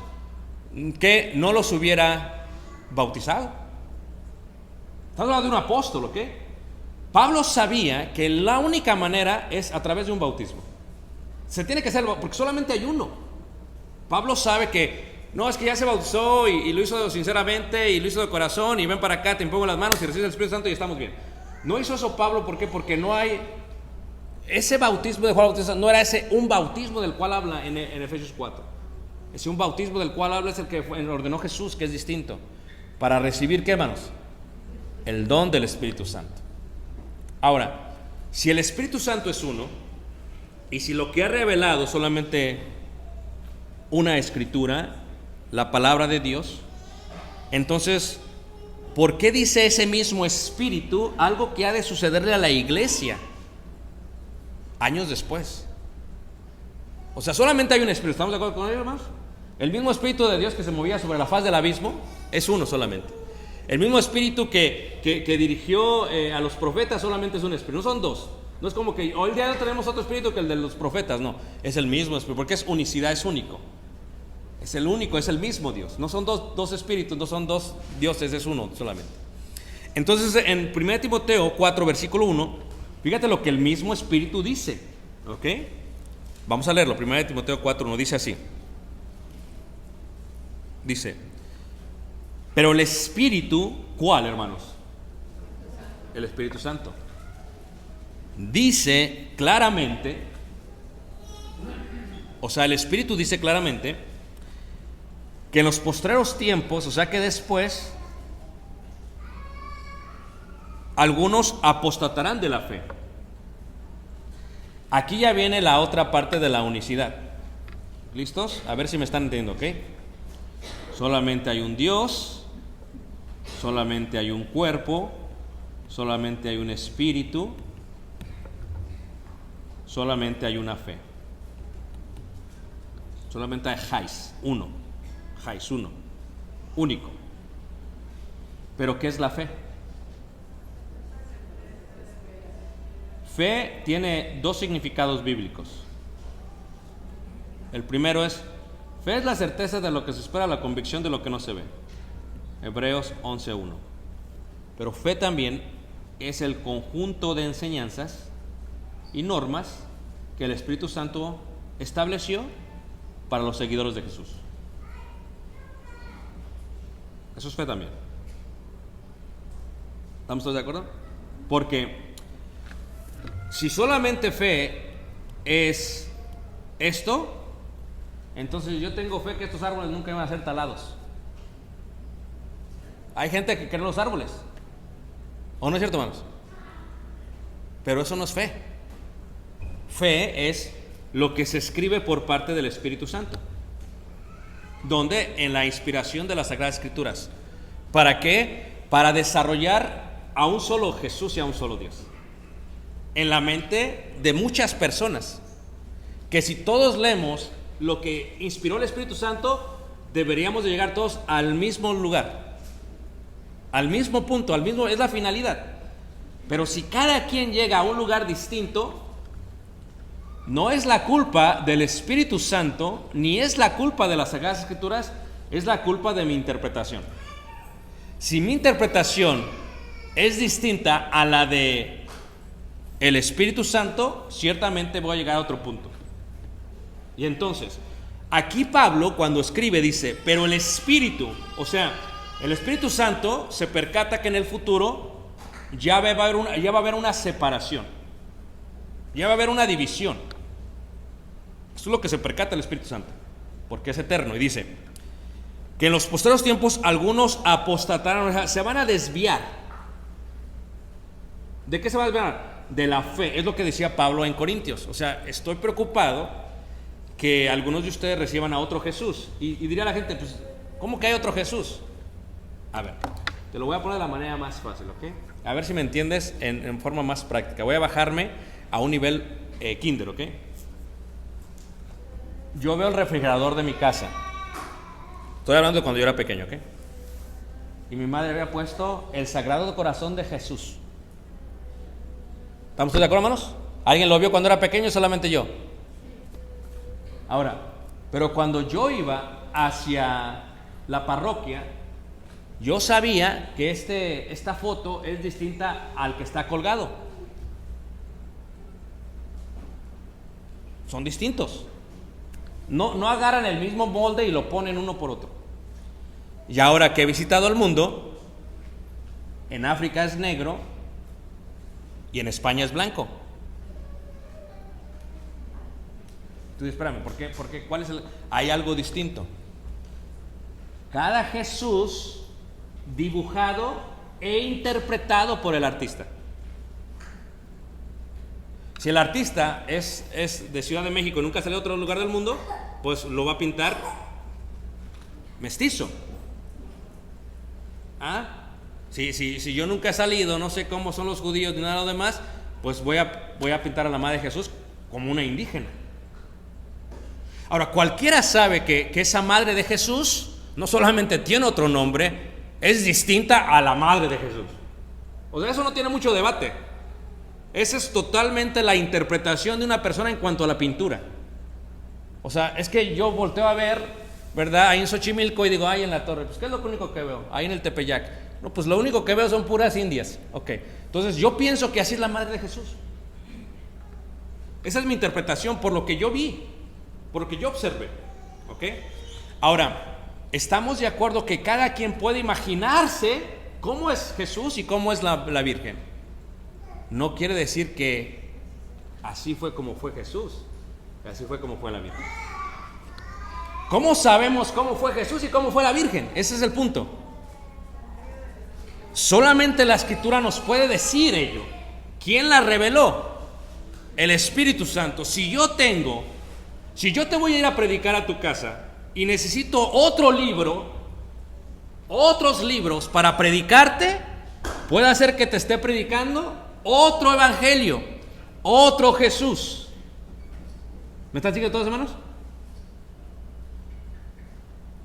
que no los hubiera bautizado. Estamos hablando de un apóstol, ¿ok? Pablo sabía que la única manera es a través de un bautismo. Se tiene que hacer, porque solamente hay uno. Pablo sabe que no, es que ya se bautizó y lo hizo sinceramente y lo hizo de corazón y ven para acá, te impongo las manos y recibes el Espíritu Santo y estamos bien. No hizo eso Pablo, ¿por qué? Porque no hay ese bautismo de Juan Bautista, no era ese un bautismo del cual habla en Efesios 4. Ese un bautismo del cual habla es el que ordenó Jesús, que es distinto. Para recibir, ¿qué, hermanos? El don del Espíritu Santo. Ahora, si el Espíritu Santo es uno, y si lo que ha revelado solamente una escritura, la palabra de Dios, entonces, ¿por qué dice ese mismo Espíritu algo que ha de sucederle a la iglesia años después? O sea, solamente hay un Espíritu, ¿estamos de acuerdo con ello, hermanos? El mismo Espíritu de Dios que se movía sobre la faz del abismo es uno solamente. El mismo Espíritu que dirigió a los profetas solamente es un Espíritu, no son dos. No es como que hoy día tenemos otro Espíritu que el de los profetas, no, es el mismo Espíritu, porque es unicidad, es único. Es el único, es el mismo Dios. No son dos espíritus, no son dos dioses, es uno solamente. Entonces en 1 Timoteo 4, versículo 1, fíjate lo que el mismo Espíritu dice, ¿ok? Vamos a leerlo, 1 Timoteo 4, 1, dice así. Dice: pero el Espíritu, ¿cuál, hermanos? El Espíritu Santo. Dice claramente O sea, el Espíritu dice claramente que en los postreros tiempos, o sea que después, algunos apostatarán de la fe. Aquí ya viene la otra parte de la unicidad. ¿Listos? A ver si me están entendiendo, ¿ok? Solamente hay un Dios, solamente hay un cuerpo, solamente hay un espíritu, solamente hay una fe. Solamente hay Jais, uno, único. ¿Pero qué es la fe? Fe tiene dos significados bíblicos. El primero es, fe es la certeza de lo que se espera, la convicción de lo que no se ve. Hebreos 11:1. Pero fe también es el conjunto de enseñanzas y normas que el Espíritu Santo estableció para los seguidores de Jesús. Eso es fe también. ¿Estamos todos de acuerdo? Porque si solamente fe es esto, entonces yo tengo fe que estos árboles nunca van a ser talados. Hay gente que cree en los árboles. ¿O no es cierto, hermanos? Pero eso no es fe. Fe es lo que se escribe por parte del Espíritu Santo. ¿Dónde? En la inspiración de las Sagradas Escrituras. ¿Para qué? Para desarrollar a un solo Jesús y a un solo Dios en la mente de muchas personas, que si todos leemos lo que inspiró el Espíritu Santo, deberíamos de llegar todos al mismo lugar, al mismo punto, es la finalidad. Pero si cada quien llega a un lugar distinto, no es la culpa del Espíritu Santo, ni es la culpa de las Sagradas Escrituras, es la culpa de mi interpretación. Si mi interpretación es distinta a la de el Espíritu Santo, ciertamente voy a llegar a otro punto. Y entonces, aquí Pablo cuando escribe dice, pero el Espíritu, o sea, el Espíritu Santo se percata que en el futuro ya va a haber una separación, ya va a haber una división. Esto es lo que se percata el Espíritu Santo, porque es eterno. Y dice que en los posteriores tiempos algunos apostatarán, o sea, se van a desviar. ¿De qué se va a desviar? De la fe. Es lo que decía Pablo en Corintios. O sea, estoy preocupado que algunos de ustedes reciban a otro Jesús. Y diría la gente, pues, ¿cómo que hay otro Jesús? A ver, te lo voy a poner de la manera más fácil, ¿ok? A ver si me entiendes en forma más práctica. Voy a bajarme a un nivel kinder, ¿ok? Yo veo el refrigerador de mi casa. Estoy hablando de cuando yo era pequeño, ¿ok? Y mi madre había puesto el Sagrado Corazón de Jesús. ¿Estamos de acuerdo, hermanos? ¿Alguien lo vio cuando era pequeño o solamente yo? Ahora, pero cuando yo iba hacia la parroquia, yo sabía que esta foto es distinta al que está colgado. Son distintos. No agarran el mismo molde y lo ponen uno por otro. Y ahora que he visitado el mundo, en África es negro y en España es blanco. Tú espérame, ¿por qué? ¿Cuál es hay algo distinto? Cada Jesús dibujado e interpretado por el artista. Si el artista es de Ciudad de México y nunca sale a otro lugar del mundo, pues lo va a pintar mestizo. Si yo nunca he salido, no sé cómo son los judíos ni nada de lo demás, pues voy a pintar a la madre de Jesús como una indígena. Ahora, cualquiera sabe que esa madre de Jesús no solamente tiene otro nombre, es distinta a la madre de Jesús. O sea, eso no tiene mucho debate. Esa es totalmente la interpretación de una persona en cuanto a la pintura. O sea, es que yo volteo a ver, ¿verdad? Ahí en Xochimilco y digo, en la torre, pues ¿qué es lo único que veo? Ahí en el Tepeyac. No, pues lo único que veo son puras indias. Ok, entonces yo pienso que así es la madre de Jesús. Esa es mi interpretación por lo que yo vi, por lo que yo observé. Ok, ahora, estamos de acuerdo que cada quien puede imaginarse cómo es Jesús y cómo es la Virgen. No quiere decir que así fue como fue Jesús. Así fue como fue la Virgen. ¿Cómo sabemos cómo fue Jesús y cómo fue la Virgen? Ese es el punto. Solamente la Escritura nos puede decir ello. ¿Quién la reveló? El Espíritu Santo. Si yo te voy a ir a predicar a tu casa y necesito otro libro, otros libros para predicarte, puede hacer que te esté predicando otro evangelio, otro Jesús. ¿Me están siguiendo todos, hermanos?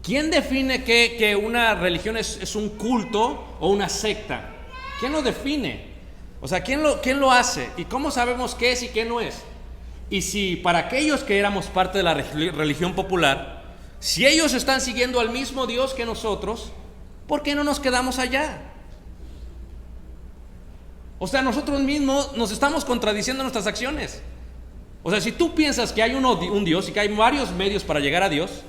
¿Quién define que una religión es un culto o una secta? ¿Quién lo define? O sea, ¿quién lo hace? ¿Y cómo sabemos qué es y qué no es? Y si para aquellos que éramos parte de la religión popular, si ellos están siguiendo al mismo Dios que nosotros, ¿por qué no nos quedamos allá? O sea, nosotros mismos nos estamos contradiciendo nuestras acciones. O sea, si tú piensas que hay un Dios y que hay varios medios para llegar a Dios,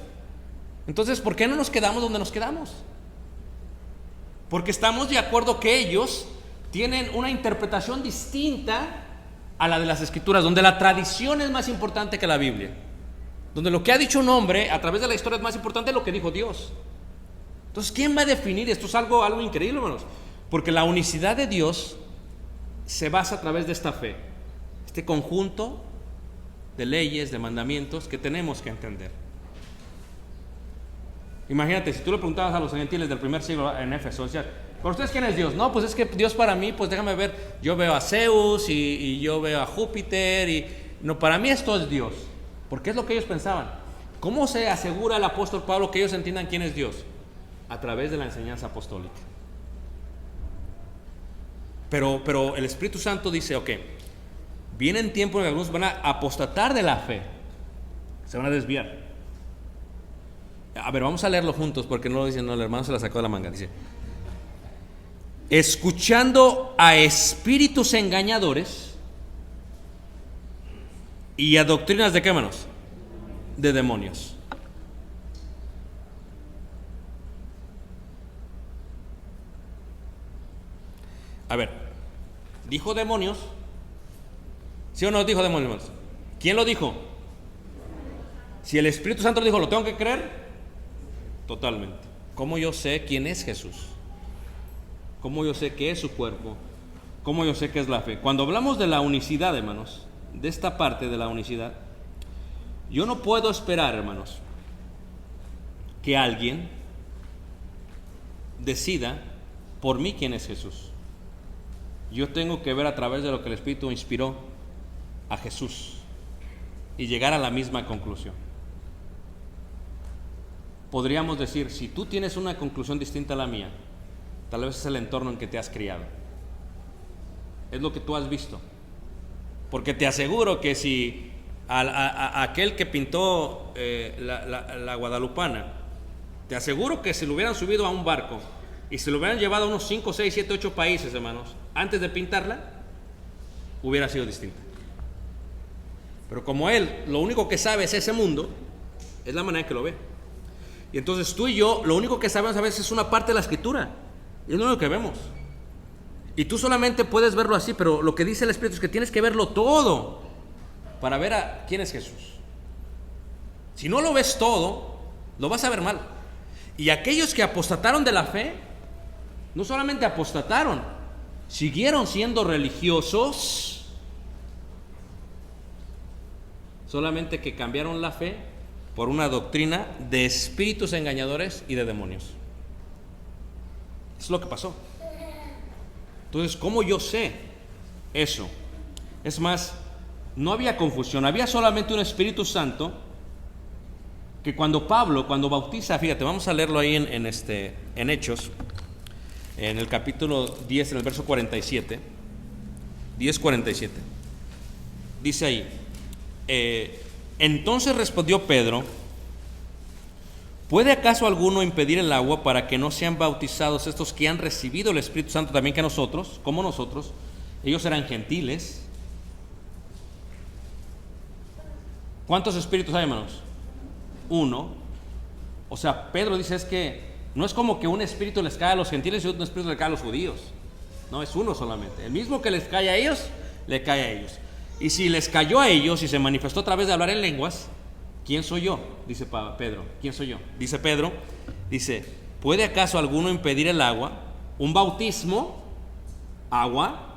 entonces, ¿por qué no nos quedamos donde nos quedamos? Porque estamos de acuerdo que ellos tienen una interpretación distinta a la de las Escrituras, donde la tradición es más importante que la Biblia, donde lo que ha dicho un hombre a través de la historia es más importante que lo que dijo Dios. Entonces, ¿quién va a definir? Esto es algo increíble, hermanos, porque la unicidad de Dios se basa a través de esta fe, este conjunto de leyes, de mandamientos que tenemos que entender. Imagínate, si tú le preguntabas a los gentiles del primer siglo en Éfeso, decían, ¿para ustedes quién es Dios? No, pues es que Dios para mí, pues déjame ver, yo veo a Zeus y yo veo a Júpiter y no, para mí esto es Dios, porque es lo que ellos pensaban. ¿Cómo se asegura el apóstol Pablo que ellos entiendan quién es Dios? A través de la enseñanza apostólica. Pero el Espíritu Santo dice, ok, vienen tiempos en que algunos van a apostatar de la fe, se van a desviar. A ver, vamos a leerlo juntos porque no lo dicen, no, el hermano se la sacó de la manga. Dice, escuchando a espíritus engañadores y a doctrinas de qué, hermanos, de demonios. A ver, ¿dijo demonios? ¿Sí o no dijo demonios? ¿Quién lo dijo? Si el Espíritu Santo lo dijo, ¿lo tengo que creer? Totalmente. ¿Cómo yo sé quién es Jesús? ¿Cómo yo sé qué es su cuerpo? ¿Cómo yo sé qué es la fe? Cuando hablamos de la unicidad, hermanos, de esta parte de la unicidad, yo no puedo esperar, hermanos, que alguien decida por mí quién es Jesús. Yo tengo que ver a través de lo que el Espíritu inspiró a Jesús y llegar a la misma conclusión. Podríamos decir, si tú tienes una conclusión distinta a la mía, tal vez es el entorno en que te has criado, es lo que tú has visto, porque te aseguro que si a aquel que pintó la Guadalupana, te aseguro que si lo hubieran subido a un barco y se lo hubieran llevado a unos 5, 6, 7, 8 países, hermanos, antes de pintarla, hubiera sido distinta. Pero como él, lo único que sabe es ese mundo, es la manera en que lo ve. Y entonces tú y yo, lo único que sabemos a veces es una parte de la Escritura. Es lo único que vemos. Y tú solamente puedes verlo así, pero lo que dice el Espíritu es que tienes que verlo todo para ver a quién es Jesús. Si no lo ves todo, lo vas a ver mal. Y aquellos que apostataron de la fe, no solamente apostataron, siguieron siendo religiosos, solamente que cambiaron la fe por una doctrina de espíritus engañadores y de demonios. Es lo que pasó. Entonces, ¿cómo yo sé eso? Es más, no había confusión, había solamente un Espíritu Santo que cuando bautiza, fíjate, vamos a leerlo ahí en Hechos, en el capítulo 10, en el verso 47, 10:47, dice ahí, entonces respondió Pedro, ¿puede acaso alguno impedir el agua para que no sean bautizados estos que han recibido el Espíritu Santo también que nosotros, como nosotros? Ellos eran gentiles. ¿Cuántos espíritus hay, hermanos? Uno. O sea, Pedro dice es que no es como que un espíritu les cae a los gentiles y otro espíritu les cae a los judíos. No, es uno solamente. El mismo que les cae a ellos, le cae a ellos. Y si les cayó a ellos y se manifestó a través de hablar en lenguas, ¿quién soy yo? Dice Pedro. ¿Quién soy yo? Dice Pedro, dice, ¿puede acaso alguno impedir el agua? Un bautismo, agua.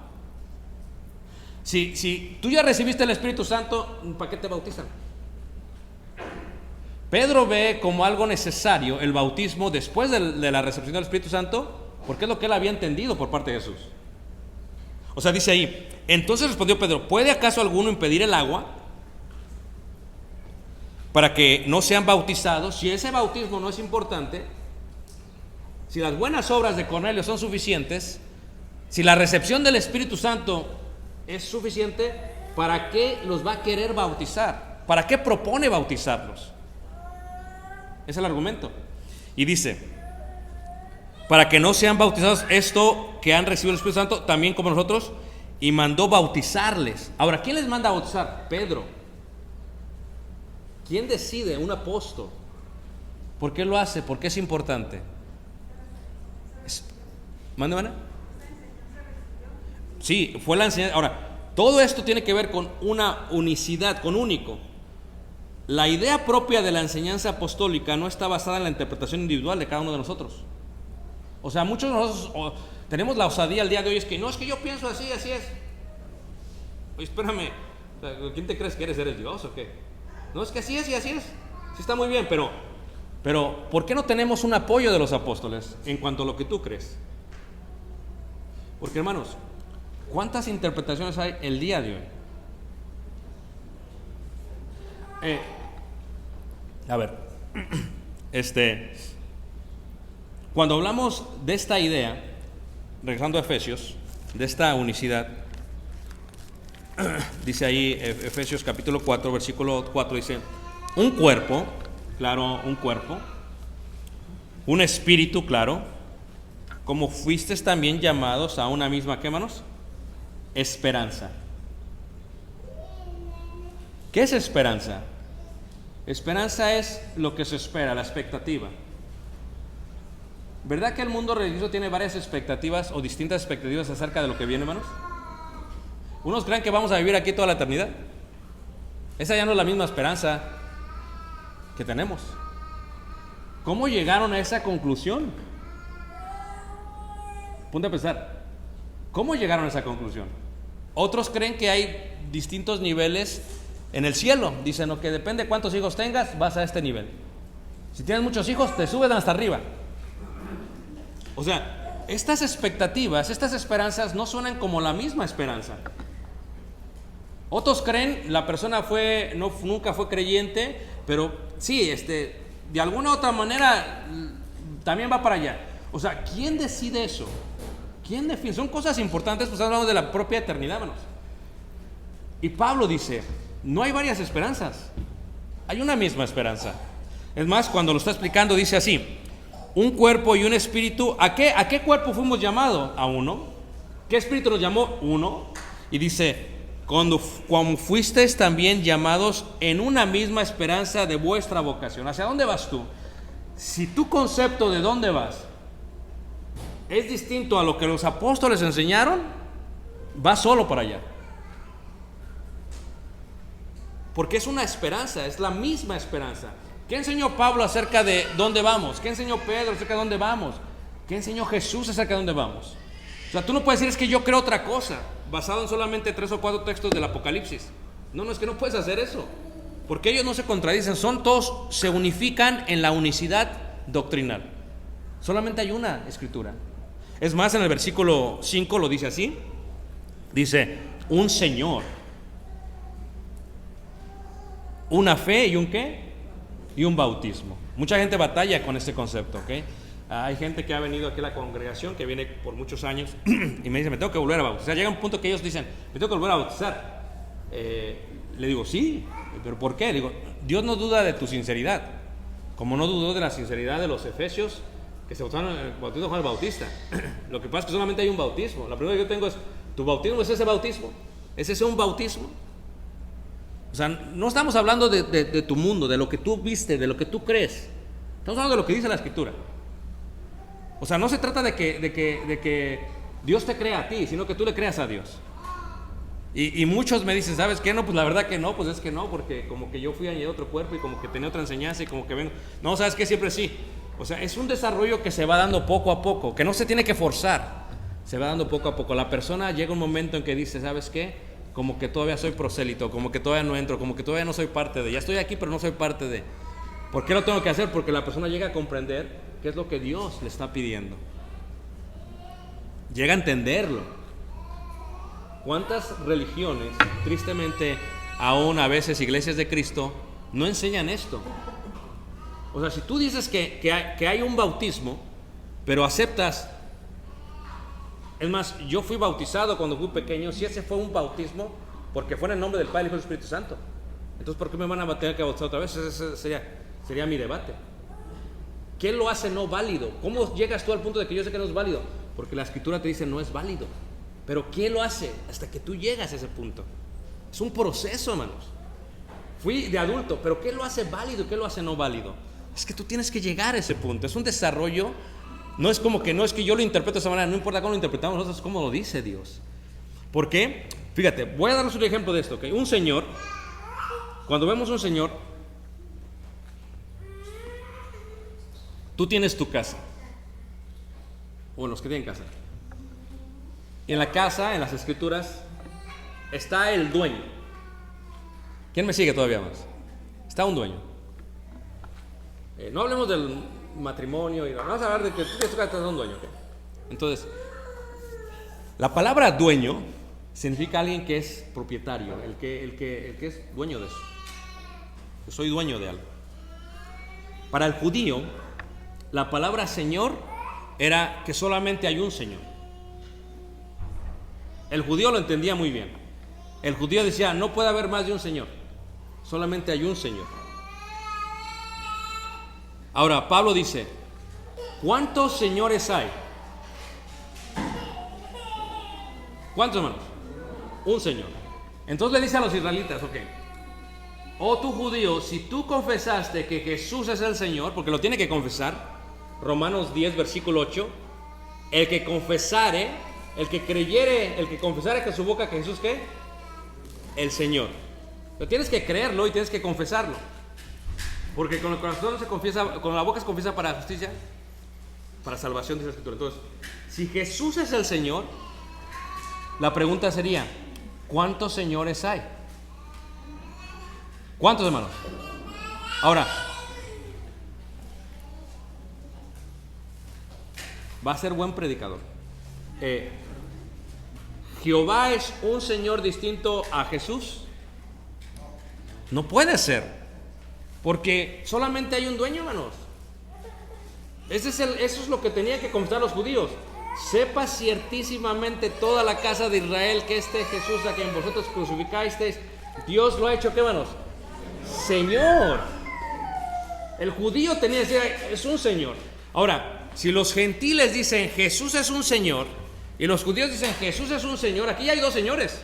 Si tú ya recibiste el Espíritu Santo, ¿para qué te bautizan? Pedro ve como algo necesario el bautismo después de la recepción del Espíritu Santo, porque es lo que él había entendido por parte de Jesús. O sea, dice ahí, entonces respondió Pedro, ¿puede acaso alguno impedir el agua para que no sean bautizados? Si ese bautismo no es importante, si las buenas obras de Cornelio son suficientes, si la recepción del Espíritu Santo es suficiente, ¿para qué los va a querer bautizar? ¿Para qué propone bautizarlos? Es el argumento. Y dice, para que no sean bautizados esto que han recibido el Espíritu Santo, también como nosotros, y mandó bautizarles. Ahora, ¿quién les manda a bautizar? Pedro. ¿Quién decide? Un apóstol. ¿Por qué lo hace? ¿Por qué es importante? ¿Mande, mana? Sí, fue la enseñanza. Ahora, todo esto tiene que ver con una unicidad, con único. La idea propia de la enseñanza apostólica no está basada en la interpretación individual de cada uno de nosotros. O sea, muchos de nosotros tenemos la osadía al día de hoy, es que no, es que yo pienso así, así es. Oye, espérame, ¿quién te crees que eres? ¿Eres Dios o qué? No, es que así es y así es. Sí está muy bien, pero ¿por qué no tenemos un apoyo de los apóstoles en cuanto a lo que tú crees? Porque, hermanos, ¿cuántas interpretaciones hay el día de hoy? A ver, cuando hablamos de esta idea, regresando a Efesios, de esta unicidad, dice ahí Efesios capítulo 4, versículo 4, dice, un cuerpo, claro, un cuerpo, un espíritu, claro, como fuisteis también llamados a una misma, ¿qué, hermanos? Esperanza. ¿Qué es esperanza? Esperanza es lo que se espera, la expectativa. ¿Verdad que el mundo religioso tiene varias expectativas o distintas expectativas acerca de lo que viene, hermanos? Unos creen que vamos a vivir aquí toda la eternidad. Esa ya no es la misma esperanza que tenemos. ¿Cómo llegaron a esa conclusión? Ponte a pensar, ¿cómo llegaron a esa conclusión? Otros creen que hay distintos niveles en el cielo. Dicen, que depende de cuántos hijos tengas, vas a este nivel. Si tienes muchos hijos, te suben hasta arriba. O sea, estas expectativas, estas esperanzas no suenan como la misma esperanza. Otros creen, la persona nunca fue creyente, pero sí, de alguna u otra manera también va para allá. O sea, ¿quién decide eso? ¿Quién define? Son cosas importantes, pues hablamos de la propia eternidad, hermanos. Y Pablo dice, no hay varias esperanzas, hay una misma esperanza. Es más, cuando lo está explicando dice así, un cuerpo y un espíritu. ¿A qué cuerpo fuimos llamados? A uno. ¿Qué espíritu nos llamó? Uno. Y dice, como fuisteis también llamados en una misma esperanza de vuestra vocación. ¿Hacia dónde vas tú? Si tu concepto de dónde vas es distinto a lo que los apóstoles enseñaron, vas solo para allá. Porque es una esperanza, es la misma esperanza. ¿Qué enseñó Pablo acerca de dónde vamos? ¿Qué enseñó Pedro acerca de dónde vamos? ¿Qué enseñó Jesús acerca de dónde vamos? O sea, tú no puedes decir es que yo creo otra cosa, basado en solamente 3 o 4 textos del Apocalipsis. No, es que no puedes hacer eso. Porque ellos no se contradicen, todos se unifican en la unicidad doctrinal. Solamente hay una escritura. Es más, en el versículo 5 lo dice así. Dice, un Señor, una fe y un ¿qué? Y un bautismo. Mucha gente batalla con este concepto, ¿ok? Hay gente que ha venido aquí a la congregación, que viene por muchos años y me dice, me tengo que volver a bautizar. Llega un punto que ellos dicen, me tengo que volver a bautizar. Le digo, sí, pero ¿por qué? Le digo, Dios no duda de tu sinceridad, como no dudó de la sinceridad de los efesios que se bautizaron en el bautismo de Juan el Bautista. Lo que pasa es que solamente hay un bautismo. La pregunta que yo tengo es, ¿tu bautismo es ese bautismo? ¿Es ese un bautismo? O sea, no estamos hablando de tu mundo, de lo que tú viste, de lo que tú crees. Estamos hablando de lo que dice la Escritura. O sea, no se trata de que Dios te crea a ti, sino que tú le creas a Dios. Y muchos me dicen, ¿sabes qué? No, pues la verdad que no, pues es que no, porque como que yo fui a añadir otro cuerpo y como que tenía otra enseñanza y como que vengo. No, ¿sabes qué? Siempre sí. O sea, es un desarrollo que se va dando poco a poco, que no se tiene que forzar, se va dando poco a poco. La persona llega un momento en que dice, ¿sabes qué? Como que todavía soy prosélito, como que todavía no entro, como que todavía no soy parte de. Ya estoy aquí, pero no soy parte de. ¿Por qué lo tengo que hacer? Porque la persona llega a comprender qué es lo que Dios le está pidiendo. Llega a entenderlo. ¿Cuántas religiones, tristemente, aún a veces iglesias de Cristo, no enseñan esto? O sea, si tú dices que hay un bautismo, pero aceptas, es más, yo fui bautizado cuando fui pequeño, si ese fue un bautismo, porque fue en el nombre del Padre, Hijo y Espíritu Santo. Entonces, ¿por qué me van a tener que bautizar otra vez? Ese sería mi debate. ¿Qué lo hace no válido? ¿Cómo llegas tú al punto de que yo sé que no es válido? Porque la Escritura te dice no es válido. Pero ¿qué lo hace hasta que tú llegas a ese punto? Es un proceso, hermanos. Fui de adulto, pero ¿qué lo hace válido? ¿Qué lo hace no válido? Es que tú tienes que llegar a ese punto. Es un desarrollo. No es como que no es que yo lo interpreto de esa manera. No importa cómo lo interpretamos nosotros, es como lo dice Dios. ¿Por qué? Fíjate, voy a darles un ejemplo de esto. ¿Okay? Un señor, cuando vemos un señor, tú tienes tu casa. O los que tienen casa. Y en la casa, en las escrituras, está el dueño. ¿Quién me sigue todavía más? Está un dueño. No hablemos del matrimonio, vamos a hablar de que tú tienes tu casa, está un dueño. ¿Okay? Entonces, la palabra dueño significa alguien que es propietario, el que es dueño de eso. Yo soy dueño de algo. Para el judío, la palabra Señor era que solamente hay un Señor. El judío lo entendía muy bien. El judío decía, no puede haber más de un Señor, solamente hay un Señor. Ahora, Pablo dice, ¿cuántos señores hay? ¿Cuántos, hermanos? Un Señor. Entonces le dice a los israelitas, ok, oh tú judío, si tú confesaste que Jesús es el Señor, porque lo tiene que confesar, Romanos 10, versículo 8, el que confesare, el que creyere, el que confesare con su boca que Jesús, ¿qué? El Señor. Pero tienes que creerlo y tienes que confesarlo. Porque con el corazón se confiesa, con la boca se confiesa para justicia, para salvación, dice la Escritura. Entonces, si Jesús es el Señor, la pregunta sería, ¿cuántos señores hay? ¿Cuántos, hermanos? Ahora, va a ser buen predicador. ¿Jehová es un Señor distinto a Jesús? No puede ser. Porque solamente hay un dueño, hermanos. Eso es lo que tenían que confesar los judíos. Sepa ciertísimamente toda la casa de Israel que este Jesús a quien vosotros crucificasteis, Dios lo ha hecho, ¿qué, hermanos? Señor. El judío tenía que decir, es un Señor. Ahora, si los gentiles dicen Jesús es un Señor y los judíos dicen Jesús es un Señor, aquí hay dos señores.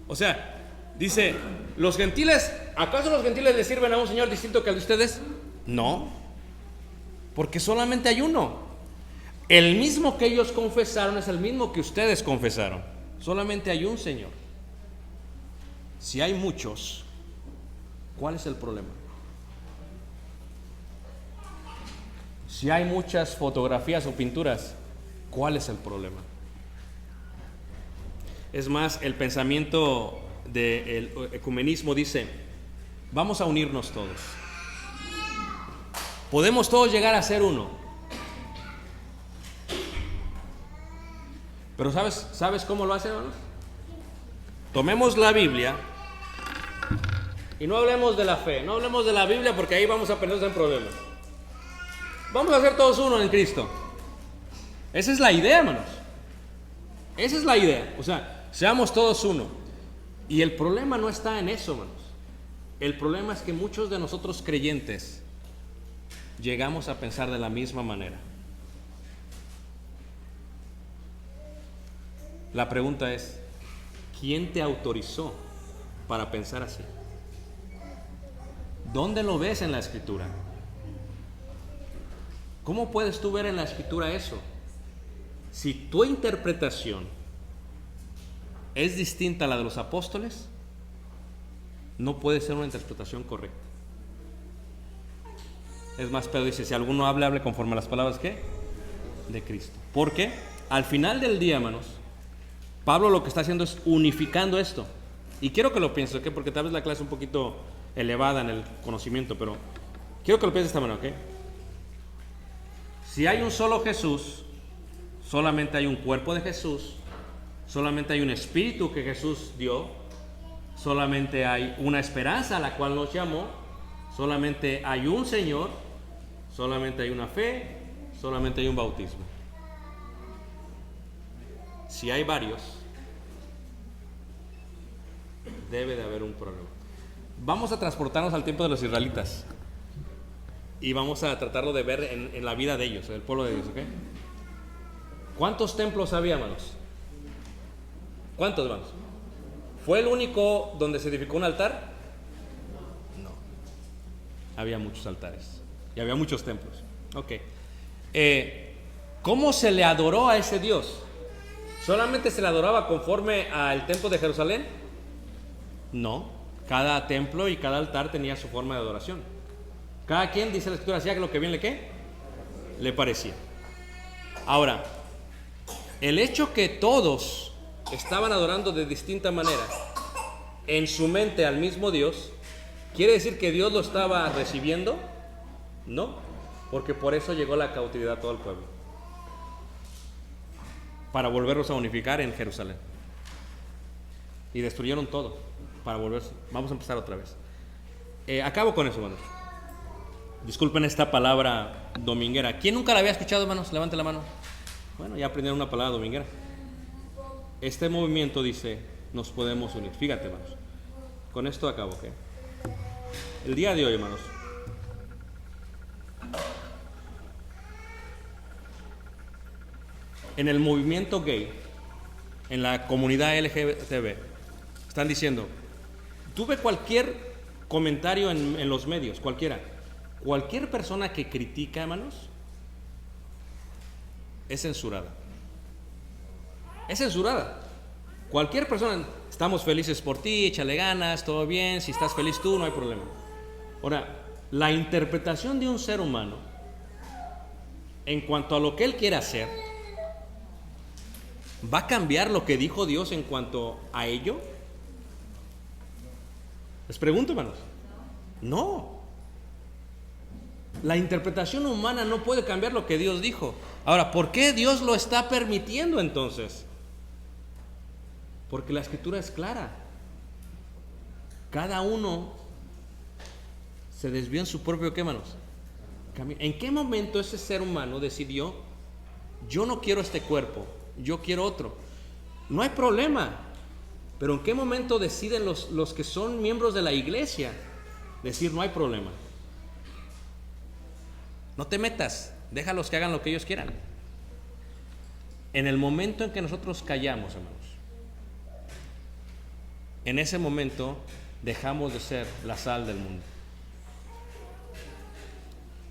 O sea, dice, los gentiles, ¿acaso los gentiles le sirven a un Señor distinto que al de ustedes? No, porque solamente hay uno. El mismo que ellos confesaron es el mismo que ustedes confesaron. Solamente hay un Señor. Si hay muchos, ¿cuál es el problema? Si hay muchas fotografías o pinturas, ¿cuál es el problema? Es más, el pensamiento del ecumenismo dice, vamos a unirnos todos. Podemos todos llegar a ser uno. Pero ¿sabes cómo lo hacen, hermanos? Tomemos la Biblia y no hablemos de la fe, no hablemos de la Biblia porque ahí vamos a perdernos en problemas. Vamos a ser todos uno en Cristo. Esa es la idea, hermanos. Esa es la idea. O sea, seamos todos uno. Y el problema no está en eso, hermanos. El problema es que muchos de nosotros creyentes llegamos a pensar de la misma manera. La pregunta es, ¿quién te autorizó para pensar así? ¿Dónde lo ves en la Escritura? ¿Cómo puedes tú ver en la Escritura eso? Si tu interpretación es distinta a la de los apóstoles, no puede ser una interpretación correcta. Es más, Pedro dice, si alguno hable conforme a las palabras, ¿qué? De Cristo. Porque al final del día, hermanos, Pablo lo que está haciendo es unificando esto. Y quiero que lo pienses, ¿ok? Porque tal vez la clase es un poquito elevada en el conocimiento, pero quiero que lo pienses de esta manera, ¿ok? Si hay un solo Jesús, solamente hay un cuerpo de Jesús, solamente hay un espíritu que Jesús dio, solamente hay una esperanza a la cual nos llamó, solamente hay un Señor, solamente hay una fe, solamente hay un bautismo. Si hay varios, debe de haber un problema. Vamos a transportarnos al tiempo de los israelitas y vamos a tratarlo de ver en la vida de ellos, del pueblo de Dios, ¿ok? ¿Cuántos templos había, hermanos? ¿Cuántos, hermanos? ¿Fue el único donde se edificó un altar? No. Había muchos altares y había muchos templos. Ok. ¿Cómo se le adoró a ese Dios? ¿Solamente se le adoraba conforme al templo de Jerusalén? No. Cada templo y cada altar tenía su forma de adoración. Cada quien, dice la Escritura, hacía lo que bien le parecía. Ahora, el hecho que todos estaban adorando de distinta manera en su mente al mismo Dios, ¿quiere decir que Dios lo estaba recibiendo? No, porque por eso llegó la cautividad a todo el pueblo, para volverlos a unificar en Jerusalén, y destruyeron todo para volverse. Vamos a empezar otra vez. Acabo con eso, hermanos. Disculpen esta palabra dominguera. ¿Quién nunca la había escuchado, hermanos? Levante la mano. Bueno, ya aprendieron una palabra dominguera. Este movimiento dice, nos podemos unir. Fíjate, hermanos. Con esto acabo, ¿ok? El día de hoy, hermanos, en el movimiento gay, en la comunidad LGTB, están diciendo, tuve cualquier comentario en los medios, cualquier persona que critica, hermanos, es censurada. Es censurada. Cualquier persona, estamos felices por ti, échale ganas, todo bien, si estás feliz tú, no hay problema. Ahora, la interpretación de un ser humano en cuanto a lo que él quiere hacer, ¿va a cambiar lo que dijo Dios en cuanto a ello? Les pregunto, hermanos. No. La interpretación humana no puede cambiar lo que Dios dijo. Ahora, ¿por qué Dios lo está permitiendo entonces? Porque la Escritura es clara. Cada uno se desvió en su propio, ¿qué, hermanos? ¿En qué momento ese ser humano decidió, yo no quiero este cuerpo, yo quiero otro? No hay problema. Pero ¿en qué momento deciden los que son miembros de la iglesia decir no hay problema? No te metas, déjalos que hagan lo que ellos quieran. En el momento en que nosotros callamos, hermanos, en ese momento dejamos de ser la sal del mundo.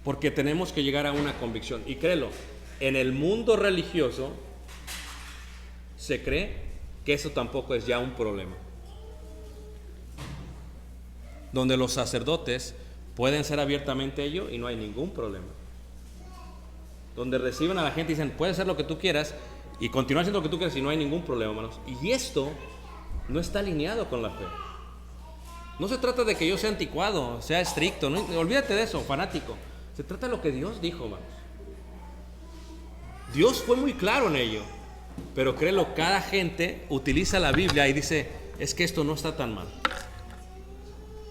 Porque tenemos que llegar a una convicción. Y créelo, en el mundo religioso se cree que eso tampoco es ya un problema. Donde los sacerdotes pueden ser abiertamente ellos y no hay ningún problema. Donde reciben a la gente y dicen, puedes hacer lo que tú quieras y continuar haciendo lo que tú quieras y no hay ningún problema, hermanos. Y esto no está alineado con la fe. No se trata de que yo sea anticuado, sea estricto, no, olvídate de eso, fanático. Se trata de lo que Dios dijo, hermanos. Dios fue muy claro en ello, pero créelo, cada gente utiliza la Biblia y dice, es que esto no está tan mal.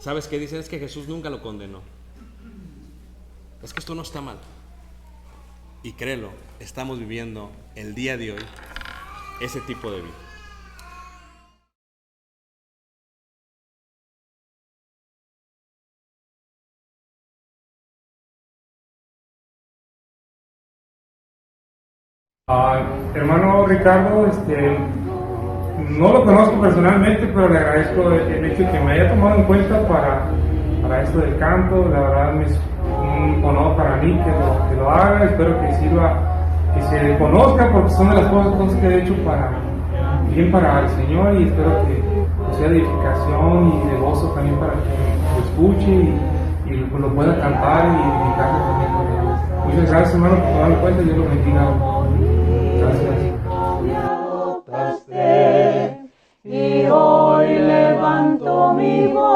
¿Sabes qué dicen? Es que Jesús nunca lo condenó. Es que esto no está mal. Y créelo, estamos viviendo el día de hoy ese tipo de vida. Hermano Ricardo, no lo conozco personalmente, pero le agradezco el hecho de que me haya tomado en cuenta para esto del canto. La verdad es un honor para mí que lo haga. Espero que sirva, que se conozca, porque son de las cosas que he hecho para bien para el Señor, y espero que sea de edificación y de gozo también para que lo escuche y lo pueda cantar y edificarse también con él. Muchas gracias, hermano, por tomarme cuenta. Dios lo bendiga. Gracias. Y hoy levanto mi voz.